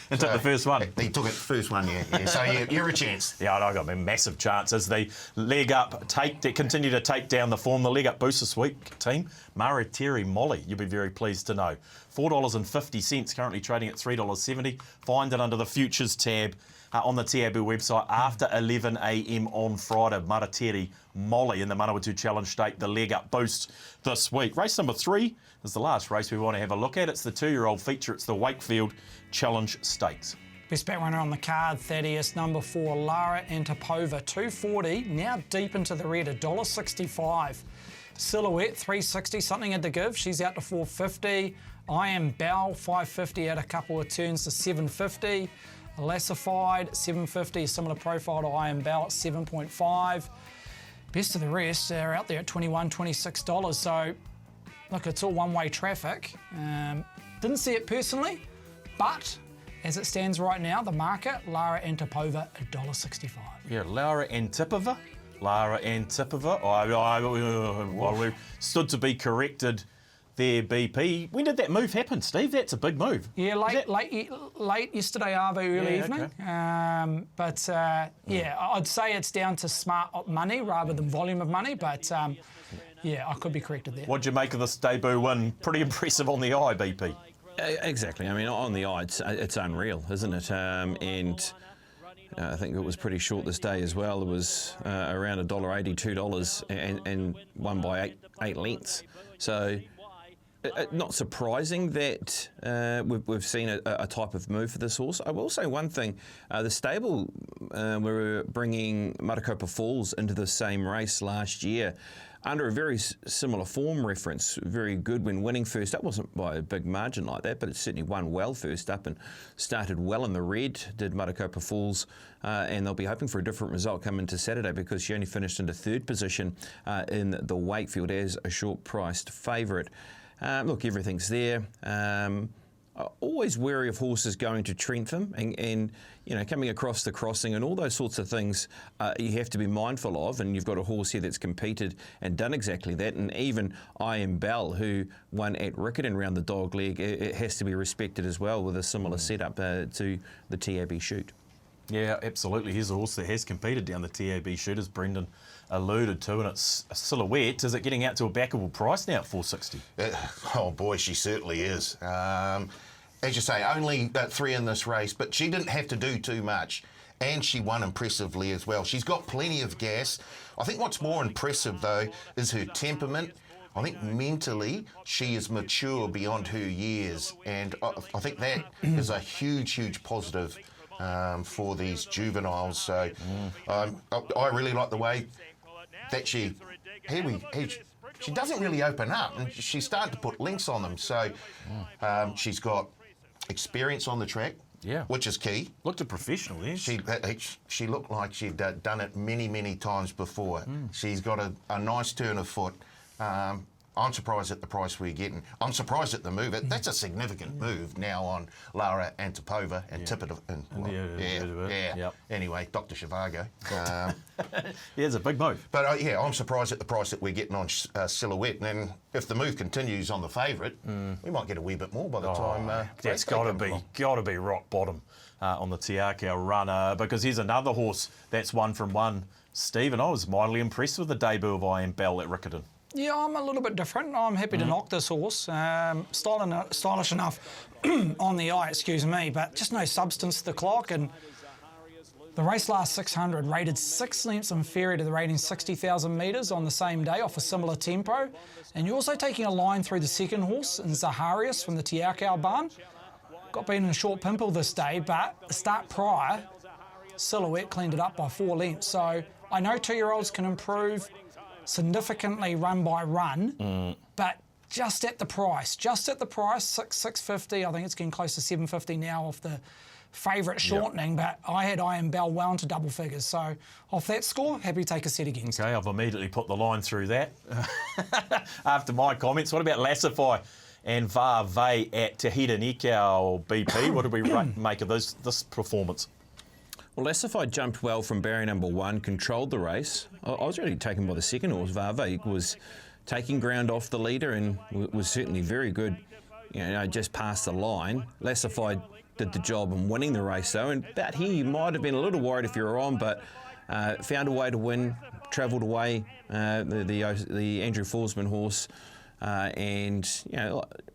And took the first one. He took it first one, yeah. So you're a chance. Yeah, I got a massive chance as the leg up continue to take down the form. The leg up boost this week, team. Maoate Molly, you'll be very pleased to know. $4.50, currently trading at $3.70. Find it under the Futures tab on the Te Abu website after 11 a.m. on Friday. Maoate Molly in the Manawatu Challenge Stake, the leg up boost this week. Race number 3 is the last race we want to have a look at. It's the 2-year-old feature. It's the Wakefield Challenge Stakes. Best bet runner on the card, Thaddeus, number 4, Lara Antipova, $2.40, now deep into the red, $1.65. Silhouette, $3.60, something had to give. She's out to $4.50. I Am Bell, $5.50 at a couple of turns to $7.50. Lassified, $7.50, similar profile to I Am Bell at $7.5. Best of the rest are out there at $21, $26. So, look, it's all one-way traffic. Didn't see it personally, but as it stands right now, the market, Lara Antipova, $1.65. Yeah, Lara Antipova. I stood to be corrected there, BP. When did that move happen, Steve? That's a big move. Yeah, late yesterday, Arvo, early evening. Okay. I'd say it's down to smart money rather than volume of money, but I could be corrected there. What'd you make of this debut win? Pretty impressive on the eye, BP. Exactly. I mean, on the eye, it's unreal, isn't it? And I think it was pretty short this day as well. It was around $1.80, $2, and won by eight lengths. So Not surprising that we've seen a type of move for this horse. I will say one thing. The stable were bringing Matakopa Falls into the same race last year under a very similar form reference. Very good when winning first up. Wasn't by a big margin like that, but it certainly won well first up and started well in the red, did Matakopa Falls. And they'll be hoping for a different result coming into Saturday because she only finished into third position in the Wakefield as a short-priced favourite. Look, everything's there. Always wary of horses going to Trentham and coming across the crossing and all those sorts of things you have to be mindful of. And you've got a horse here that's competed and done exactly that. And even I Am Bell, who won at Riccarton round the dog leg, it has to be respected as well with a similar setup to the TAB shoot. Yeah, absolutely. Here's a horse that has competed down the TAB shoot, as Brendan alluded to, and it's a Silhouette. Is it getting out to a backable price now at $4.60? Oh boy, she certainly is. As you say, only 3 in this race, but she didn't have to do too much, and she won impressively as well. She's got plenty of gas. I think what's more impressive, though, is her temperament. I think mentally she is mature beyond her years, and I think that is a huge, huge positive for these juveniles. So I really like the way that she doesn't really open up, and she's starting to put links on them. So she's got experience on the track, which is key. Looked a professional, yes. She looked like she'd done it many, many times before. She's got a nice turn of foot. I'm surprised at the price we're getting. I'm surprised at the move. That's a significant move now on Lara Antipova and Tippett. Anyway, Dr. Zhivago. It's a big move. But I'm surprised at the price that we're getting on Silhouette. And then if the move continues on the favourite, we might get a wee bit more by the time. That's got to be rock bottom on the Te Rapa runner, because here's another horse that's 1 from 1. Stephen, I was mightily impressed with the debut of I Am Bell at Riccarton. Yeah, I'm a little bit different. I'm happy to knock this horse. Stylish enough on the eye, excuse me, but just no substance to the clock. And the race last 600, rated 6 lengths inferior to the rating 60,000 metres on the same day off a similar tempo. And you're also taking a line through the second horse in Zaharias from the Te Rapa barn. Got beaten in a short pimple this day, but the start prior, Silhouette cleaned it up by 4 lengths. So I know 2-year-olds can improve significantly run by run, but just at the price, 650. I think it's getting close to 750 now off the favourite shortening, but I had I Am Bell well into double figures. So off that score, happy to take a set against. Okay, I've immediately put the line through that after my comments. What about Lassify and Varve at Te Nikau BP? What did we make of this performance? Well, Lassify jumped well from barrier number 1, controlled the race. I was really taken by the second horse. Varve was taking ground off the leader and was certainly very good, just past the line. Lassify did the job in winning the race, though, and about here you might have been a little worried if you were on, but found a way to win, travelled away, the Andrew Forsman horse, and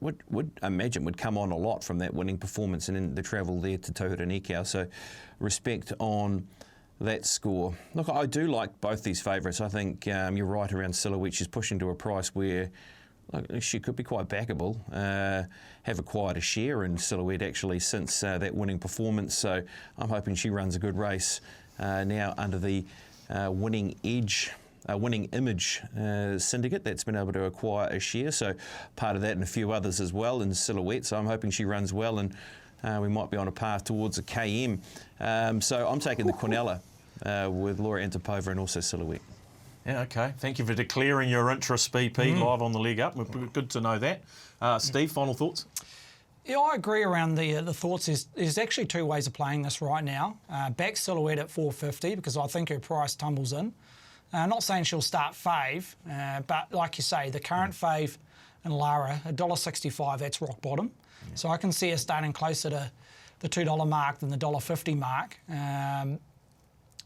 would imagine would come on a lot from that winning performance and then the travel there to Taupo Nikau. So respect on that score. Look, I do like both these favourites. I think you're right around Silhouette. She's pushing to a price where she could be quite backable, have acquired a share in Silhouette actually since that winning performance. So I'm hoping she runs a good race now under the winning image syndicate that's been able to acquire a share. So part of that and a few others as well in Silhouette. So I'm hoping she runs well and we might be on a path towards a KM. So I'm taking the Quinella with Laura Antipova and also Silhouette. Yeah, okay. Thank you for declaring your interest, BP, live on the leg up. Good to know that. Steve, final thoughts? Yeah, I agree around the thoughts. There's actually 2 ways of playing this right now. Back Silhouette at $4.50 because I think her price tumbles in. Not saying she'll start fave, but like you say, the current fave and Lara, $1.65, that's rock bottom. Yeah. So I can see her starting closer to the $2 mark than the $1.50 mark. And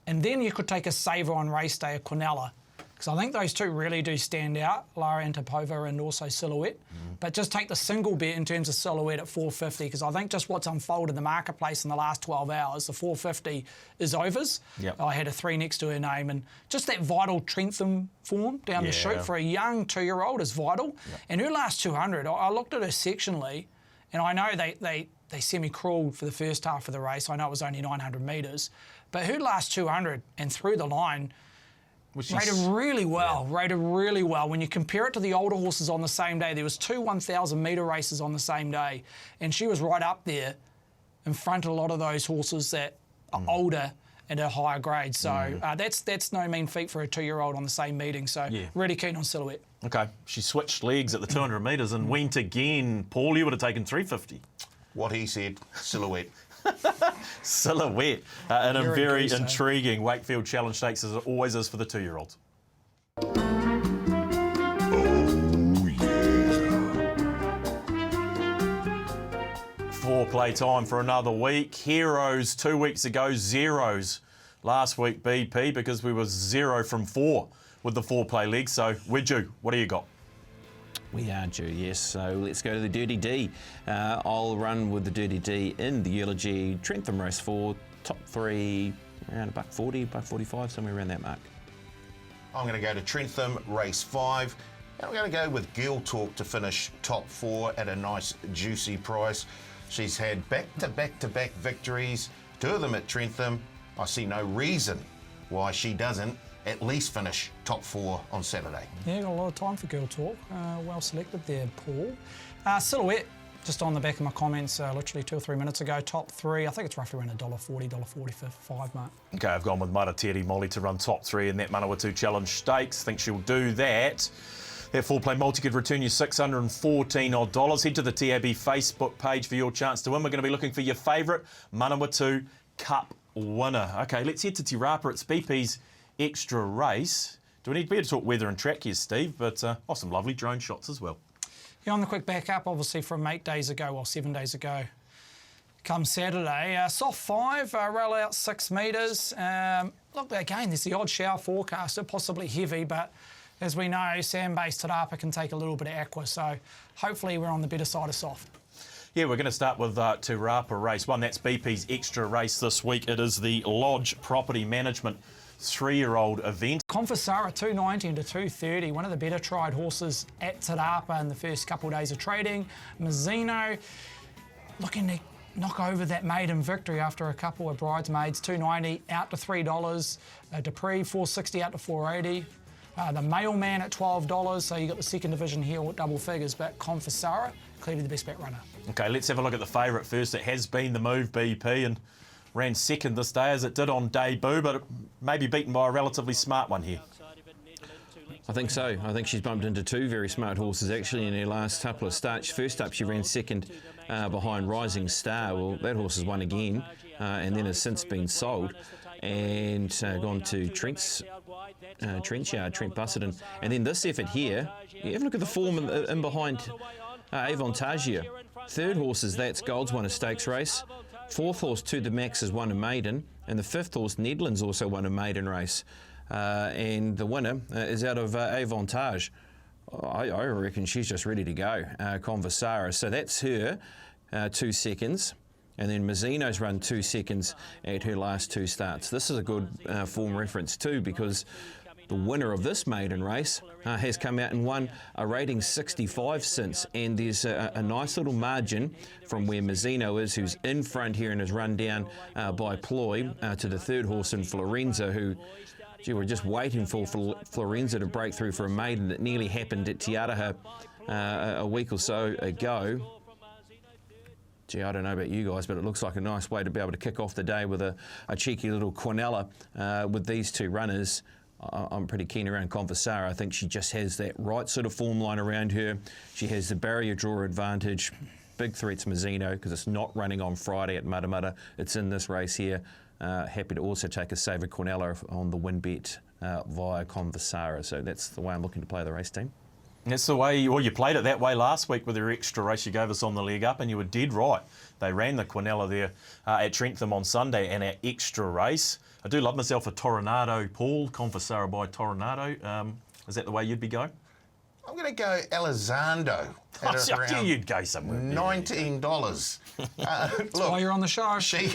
then you could take a saver on race day, a Quinella, because I think those two really do stand out, Lara Antipova and also Silhouette. But just take the single bet in terms of Silhouette at 450, because I think just what's unfolded in the marketplace in the last 12 hours, the 450 is overs. Yep. I had a 3 next to her name, and just that vital Trentham form down the chute for a young 2-year-old is vital. And her last 200, I looked at her sectionally, and I know they semi-crawled for the first half of the race. I know it was only 900 metres, but her last 200 and through the line rated really well. When you compare it to the older horses on the same day, there was 2 1,000 metre races on the same day, and she was right up there in front of a lot of those horses that are older and a higher grade. So that's no mean feat for a 2-year-old on the same meeting. So really keen on Silhouette. Okay, she switched legs at the 200 metres and went again. Paul, you would have taken 350. What he said, Silhouette. Silhouette. And a very intriguing Wakefield Challenge Stakes, as it always is for the 2-year-olds. Foreplay time for another week. Heroes 2 weeks ago, zeros last week BP, because we were 0 from 4 with the Foreplay league. So we're due. What do you got? We are due, yes. So let's go to the Dirty D. I'll run with the Dirty D in the Eulogy Trentham Race 4, top 3, around $1.40, $1.45, somewhere around that mark. I'm going to go to Trentham Race 5. And I'm going to go with Girl Talk to finish top 4 at a nice juicy price. She's had back-to-back victories, 2 of them at Trentham. I see no reason why she doesn't at least finish top 4 on Saturday. Yeah, got a lot of time for Girl Talk. Well selected there, Paul. Silhouette, just on the back of my comments literally 2 or 3 minutes ago, top 3. I think it's roughly around $1.40, $1.45 mark. Okay, I've gone with Maoate Molly to run top 3 in that Manawatu Challenge Stakes. Think she'll do that. That Foreplay multi could return you $614 odd. Head to the TAB Facebook page for your chance to win. We're going to be looking for your favourite Manawatu Cup winner. Okay, let's head to Te Rapa. It's BP's extra race. Do we need to talk weather and track here, Steve? But some lovely drone shots as well. Yeah, on the quick backup, obviously from 7 days ago. Come Saturday, soft 5, rail out 6 metres. Look, again, there's the odd shower forecast, possibly heavy, but as we know, sand-based Te Rapa can take a little bit of aqua, so hopefully we're on the better side of soft. Yeah, we're going to start with Te Rapa race 1. That's BP's extra race this week. It is the Lodge Property Management 3-year-old event. Confessara 290 into 230, one of the better tried horses at Te Rapa in the first couple of days of trading. Mazzino looking to knock over that maiden victory after a couple of bridesmaids. 290 out to $3. Dupree 460 out to 480. The Mailman at $12, so you got the second division here at double figures, but Confessara clearly the best bet runner. Okay, let's have a look at the favourite first. It has been the move, BP, and ran second this day as it did on debut, but maybe beaten by a relatively smart one here. I think so. I think she's bumped into 2 very smart horses actually in her last couple of starts. First up, she ran second behind Rising Star. Well, that horse has won again and then has since been sold and gone to Trent Busserton. And then this effort here, you have a look at the form in behind Avantagia. Third horse is That's Gold's won a stakes race. Fourth horse, To The Max, has won a maiden. And the fifth horse, Nedlands, also won a maiden race. And the winner is out of Avantage. I reckon she's just ready to go, Confessara. So that's her 2 seconds. And then Mazzino's run 2 seconds at her last 2 starts. This is a good form reference too, because the winner of this maiden race has come out and won a rating 65 since, and there's a nice little margin from where Mazzino is, who's in front here and is run down by Ploy, to the third horse in Florenza, who, gee, we're just waiting for Florenza to break through for a maiden. It nearly happened at Te Araha a week or so ago. Gee, I don't know about you guys, but it looks like a nice way to be able to kick off the day with a cheeky little Quinella with these 2 runners. I'm pretty keen around Confessara. I think she just has that right sort of form line around her. She has the barrier draw advantage. Big threats Mazzino, because it's not running on Friday at Matamata. It's in this race here. Happy to also take a save of Quinella on the win bet via Confessara. So that's the way I'm looking to play the race team. That's the way, you played it that way last week with your extra race you gave us on the leg up, and you were dead right. They ran the Quinella there at Trentham on Sunday, and our extra race. I do love myself a Toronado, Paul, Confessara by Toronado. Is that the way you'd be going? I'm going to go Elizondo. I knew you'd go somewhere. $19. That's why you're on the show. She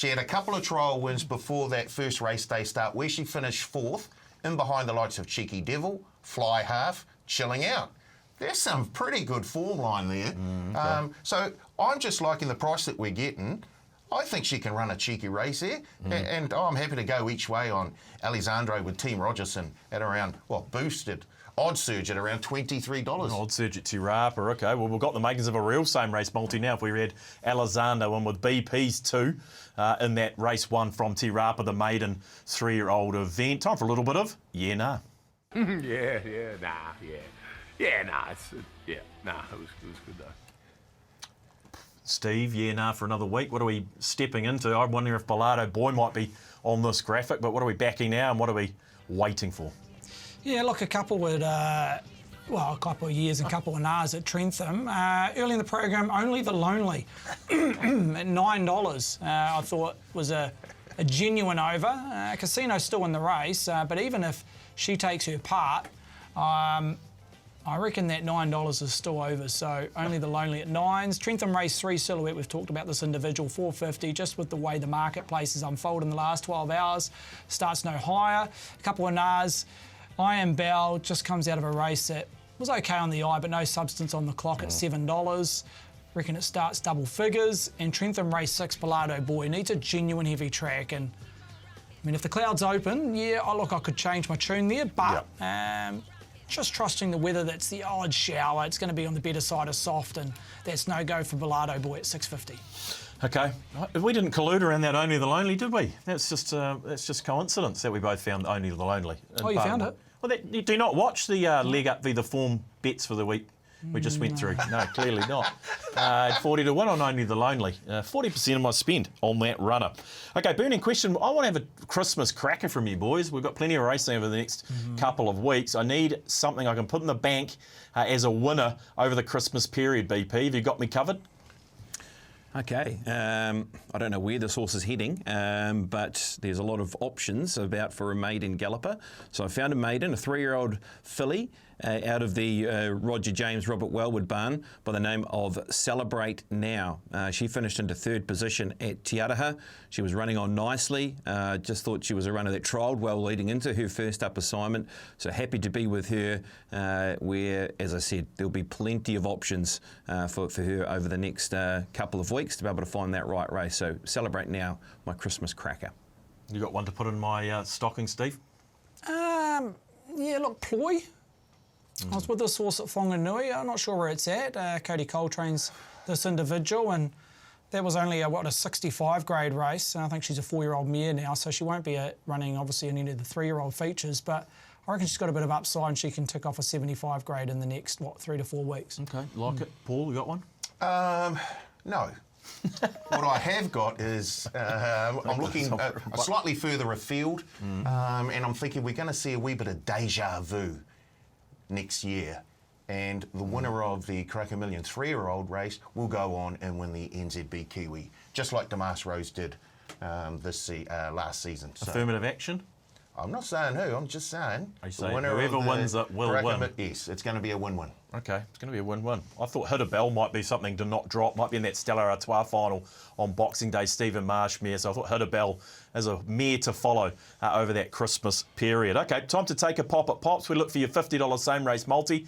had a couple of trial wins before that first race day start, where she finished 4th, in behind the likes of Cheeky Devil, Fly Half, Chilling Out. There's some pretty good form line there. Okay. So I'm just liking the price that we're getting. I think she can run a cheeky race here, and I'm happy to go each way on Alessandro with Team Rogerson at around, boosted odd surge at around $23. Odd surge at Te Rapa. Okay, well, we've got the makings of a real same race multi now. If we had Alessandro and with BP's 2 in that race 1 from Te Rapa, the Maiden 3-year-old event. Time for a little bit of yeah, nah. It was good though. Steve, yeah, nah, for another week. What are we stepping into? I wonder if Bilardo Boy might be on this graphic, but what are we backing now and what are we waiting for? Yeah, look, a couple of years and a couple of nars at Trentham. Early in the program, Only the Lonely at $9. I thought was a genuine over. Casino's still in the race, but even if she takes her part, I reckon that $9 is still over, so Only the Lonely at 9s. Trentham Race 3 Silhouette, we've talked about this individual, $4.50, just with the way the marketplace has unfolded in the last 12 hours. Starts no higher. A couple of nars. I Am Bell just comes out of a race that was okay on the eye, but no substance on the clock at $7. Reckon it starts double figures. And Trentham Race 6 Bilardo Boy needs a genuine heavy track. And I mean, if the clouds open, I could change my tune there, but just trusting the weather, that's the odd shower. It's going to be on the better side of soft, and that's no go for Bilardo Boy at $6.50. Okay, we didn't collude around that Only the Lonely, did we? That's just coincidence that we both found Only the Lonely. Oh, you found it? Well, you do not watch the leg up the form bets for the week we just went through. No, clearly not. 40 to 1 on Only the Lonely. 40% of my spend on that runner. Okay, burning question. I want to have a Christmas cracker from you boys. We've got plenty of racing over the next couple of weeks. I need something I can put in the bank as a winner over the Christmas period, BP. Have you got me covered? Okay, I don't know where this horse is heading, but there's a lot of options about for a maiden galloper. So I found a maiden, a 3-year-old filly, out of the Roger James Robert Wellwood barn by the name of Celebrate Now. She finished into 3rd position at Te Araha. She was running on nicely. Just thought she was a runner that trialled well leading into her first up assignment. So happy to be with her where, as I said, there'll be plenty of options for her over the next couple of weeks to be able to find that right race. So Celebrate Now, my Christmas cracker. You got one to put in my stocking, Steve? Ploy. I was with this horse at Whanganui. I'm not sure where it's at. Cody Coltrane's this individual, and that was only a 65 grade race. And I think she's a 4-year-old mare now, so she won't be running obviously in any of the 3-year-old features. But I reckon she's got a bit of upside, and she can tick off a 75 grade in the next 3 to 4 weeks. Okay, like it. Paul, you got one? No. What I have got is I'm looking slightly further afield, and I'm thinking we're going to see a wee bit of deja vu next year, and the winner of the Cracker Million 3-year-old race will go on and win the NZB Kiwi, just like Damas Rose did last season. So, affirmative action? I'm not saying who, I'm just saying the winner whoever wins it will win. Yes, it's going to be a win-win. Okay, it's going to be a win-win. I thought Hit a Bell might be something to not drop, might be in that Stella Artois final on Boxing Day, Stephen Marsh mare, so I thought Hit a Bell as a mare to follow over that Christmas period. Okay, time to take a pop at Pops. We look for your $50 same race multi.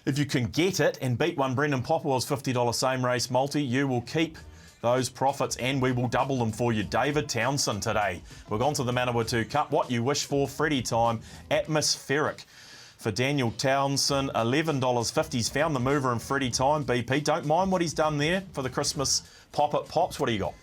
If you can get it and beat one Brendan Popplewell's $50 same race multi, you will keep those profits and we will double them for you. David Townsend today. We've gone to the Manawatu Cup. What you wish for, Freddie time, atmospheric. For Daniel Townsend, $11.50. He's found the mover in Freddie time, BP. Don't mind what he's done there for the Christmas pop at Pops. What do you got?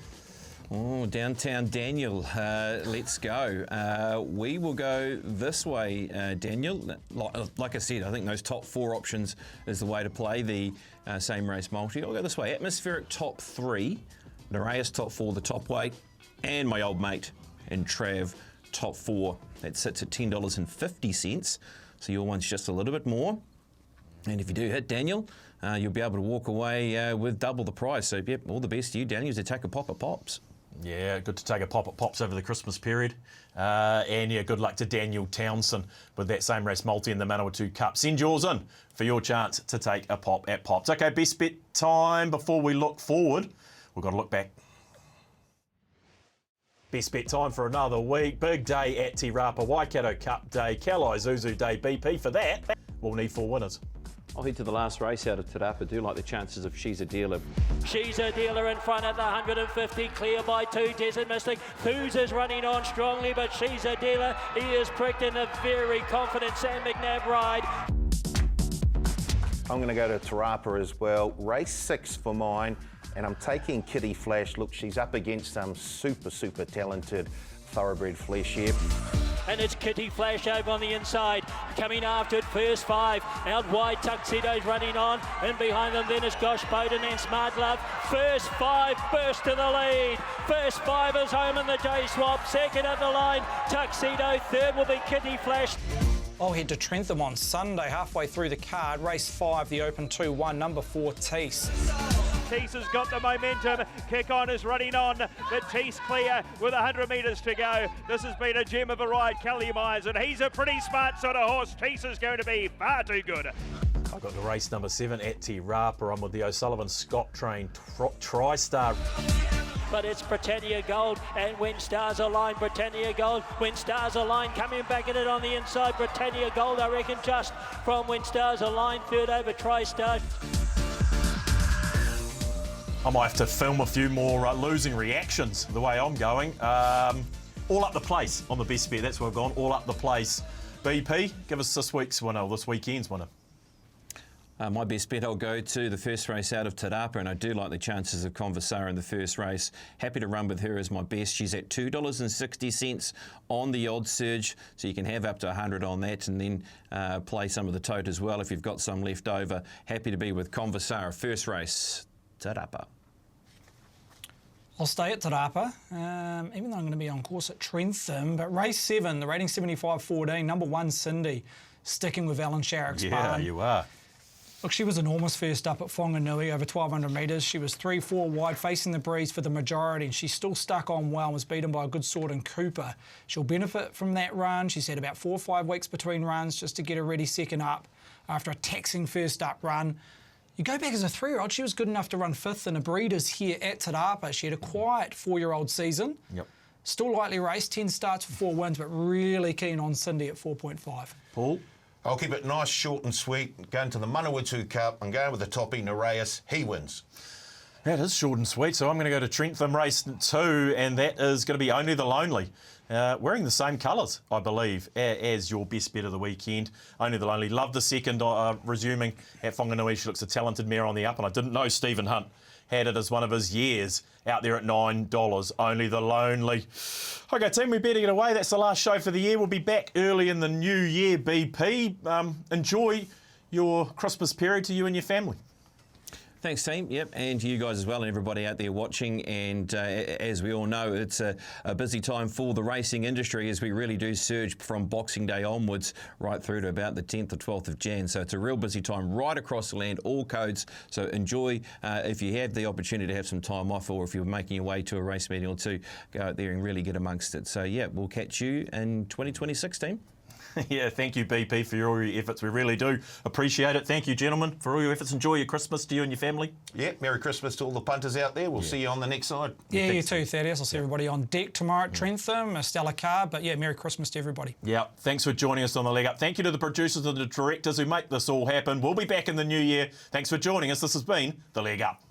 Oh, downtown Daniel, let's go. We will go this way, Daniel. Like I said, I think those top 4 options is the way to play the same race multi. I'll go this way. Atmospheric top 3, Nereus top 4, the top weight, and my old mate in Trav top 4. That sits at $10.50. so your one's just a little bit more. And if you do hit Daniel, you'll be able to walk away with double the price. So, yep, all the best to you, Daniel, to take a pop at Pops. Yeah, good to take a pop at Pops over the Christmas period. And yeah, good luck to Daniel Townsend with that same race multi in the Manawatu Cup. Send yours in for your chance to take a pop at Pops. Okay, best bet time before we look forward. We've got to look back. Best bet time for another week. Big day at Te Rapa, Waikato Cup Day, Kalai Zuzu Day BP. For that, we'll need 4 winners. I'll head to the last race out of Te Rapa. Do like the chances of She's a Dealer. She's a Dealer in front at the 150, clear by 2, Desert Mystic. Who's is running on strongly, but She's a Dealer. He is pricked in a very confident Sam McNabb ride. I'm going to go to Te Rapa as well. Race 6 for mine, and I'm taking Kitty Flash. Look, she's up against some super talented thoroughbred flesh here. And it's Kitty Flash over on the inside, coming after it, first 5, out wide, Tuxedo's running on, and behind them then is Gosh Bowden and Smart Love. First 5 burst to the lead, first 5 is home in the J-Swap, second at the line, Tuxedo, third will be Kitty Flash. I'll head to Trentham on Sunday, halfway through the card, race 5, the Open 2-1, number 4, Tees. Tees has got the momentum. Kick On is running on, but Tees clear with 100 metres to go. This has been a gem of a ride, Kelly Myers, and he's a pretty smart sort of horse. Tees is going to be far too good. I've got the race number 7 at Te Rapa. I'm with the O'Sullivan Scott Train TriStar. But it's Britannia Gold, and When Stars Align, Britannia Gold, When Stars Align, coming back at it on the inside, Britannia Gold, I reckon, just from When Stars Align, third over TriStar. I might have to film a few more losing reactions the way I'm going. All up the place on the best bet. That's where I've gone. All up the place. BP, give us this week's winner, or this weekend's winner. My best bet, I'll go to the first race out of Te Rapa, and I do like the chances of Conversara in the first race. Happy to run with her as my best. She's at $2.60 on the odds surge, so you can have up to 100 on that, and then play some of the tote as well if you've got some left over. Happy to be with Conversara, first race, Te Rapa. I'll stay at Te Rapa, even though I'm going to be on course at Trentham. But race 7, the rating 75.14, number 1, Cindy, sticking with Alan Sharrock's Yeah, barn. you are. Look, she was enormous first up at Whanganui, over 1,200 metres. She was 3-4 wide, facing the breeze for the majority, and she still stuck on well and was beaten by a good sort in Cooper. She'll benefit from that run. She's had about 4 or 5 weeks between runs just to get her ready second up after a taxing first up run. You go back as a 3-year-old, she was good enough to run 5th in a Breeders here at Te Rapa. She had a quiet 4-year-old season. Yep. Still lightly raced, 10 starts for 4 wins, but really keen on Cindy at 4.5. Paul? I'll keep it nice, short and sweet. Going to the Manawatu Cup. I'm going with the toppy, Nereus. He wins. That is short and sweet. So I'm going to go to Trentham race 2, and that is going to be Only the Lonely. Wearing the same colours, I believe, as your best bet of the weekend. Only the Lonely. Love the second, resuming at Whanganui. She looks a talented mare on the up, and I didn't know Stephen Hunt had it as one of his years out there at $9. Only the Lonely. Okay, team, we better get away. That's the last show for the year. We'll be back early in the new year, BP. Enjoy your Christmas period to you and your family. Thanks, team. Yep, and to you guys as well, and everybody out there watching. And as we all know, it's a busy time for the racing industry as we really do surge from Boxing Day onwards right through to about the 10th or 12th of Jan. So it's a real busy time right across the land, all codes. So enjoy. If you have the opportunity to have some time off, or if you're making your way to a race meeting or two, go out there and really get amongst it. So yeah, we'll catch you in 2026, team. Yeah, thank you, BP, for all your efforts. We really do appreciate it. Thank you, gentlemen, for all your efforts. Enjoy your Christmas to you and your family. Yeah, Merry Christmas to all the punters out there. We'll see you on the next side. Yeah, you too, Thaddeus. I'll see everybody on deck tomorrow at Trentham, a stellar car. But yeah, Merry Christmas to everybody. Yeah, thanks for joining us on the leg up. Thank you to the producers and the directors who make this all happen. We'll be back in the new year. Thanks for joining us. This has been The Leg Up.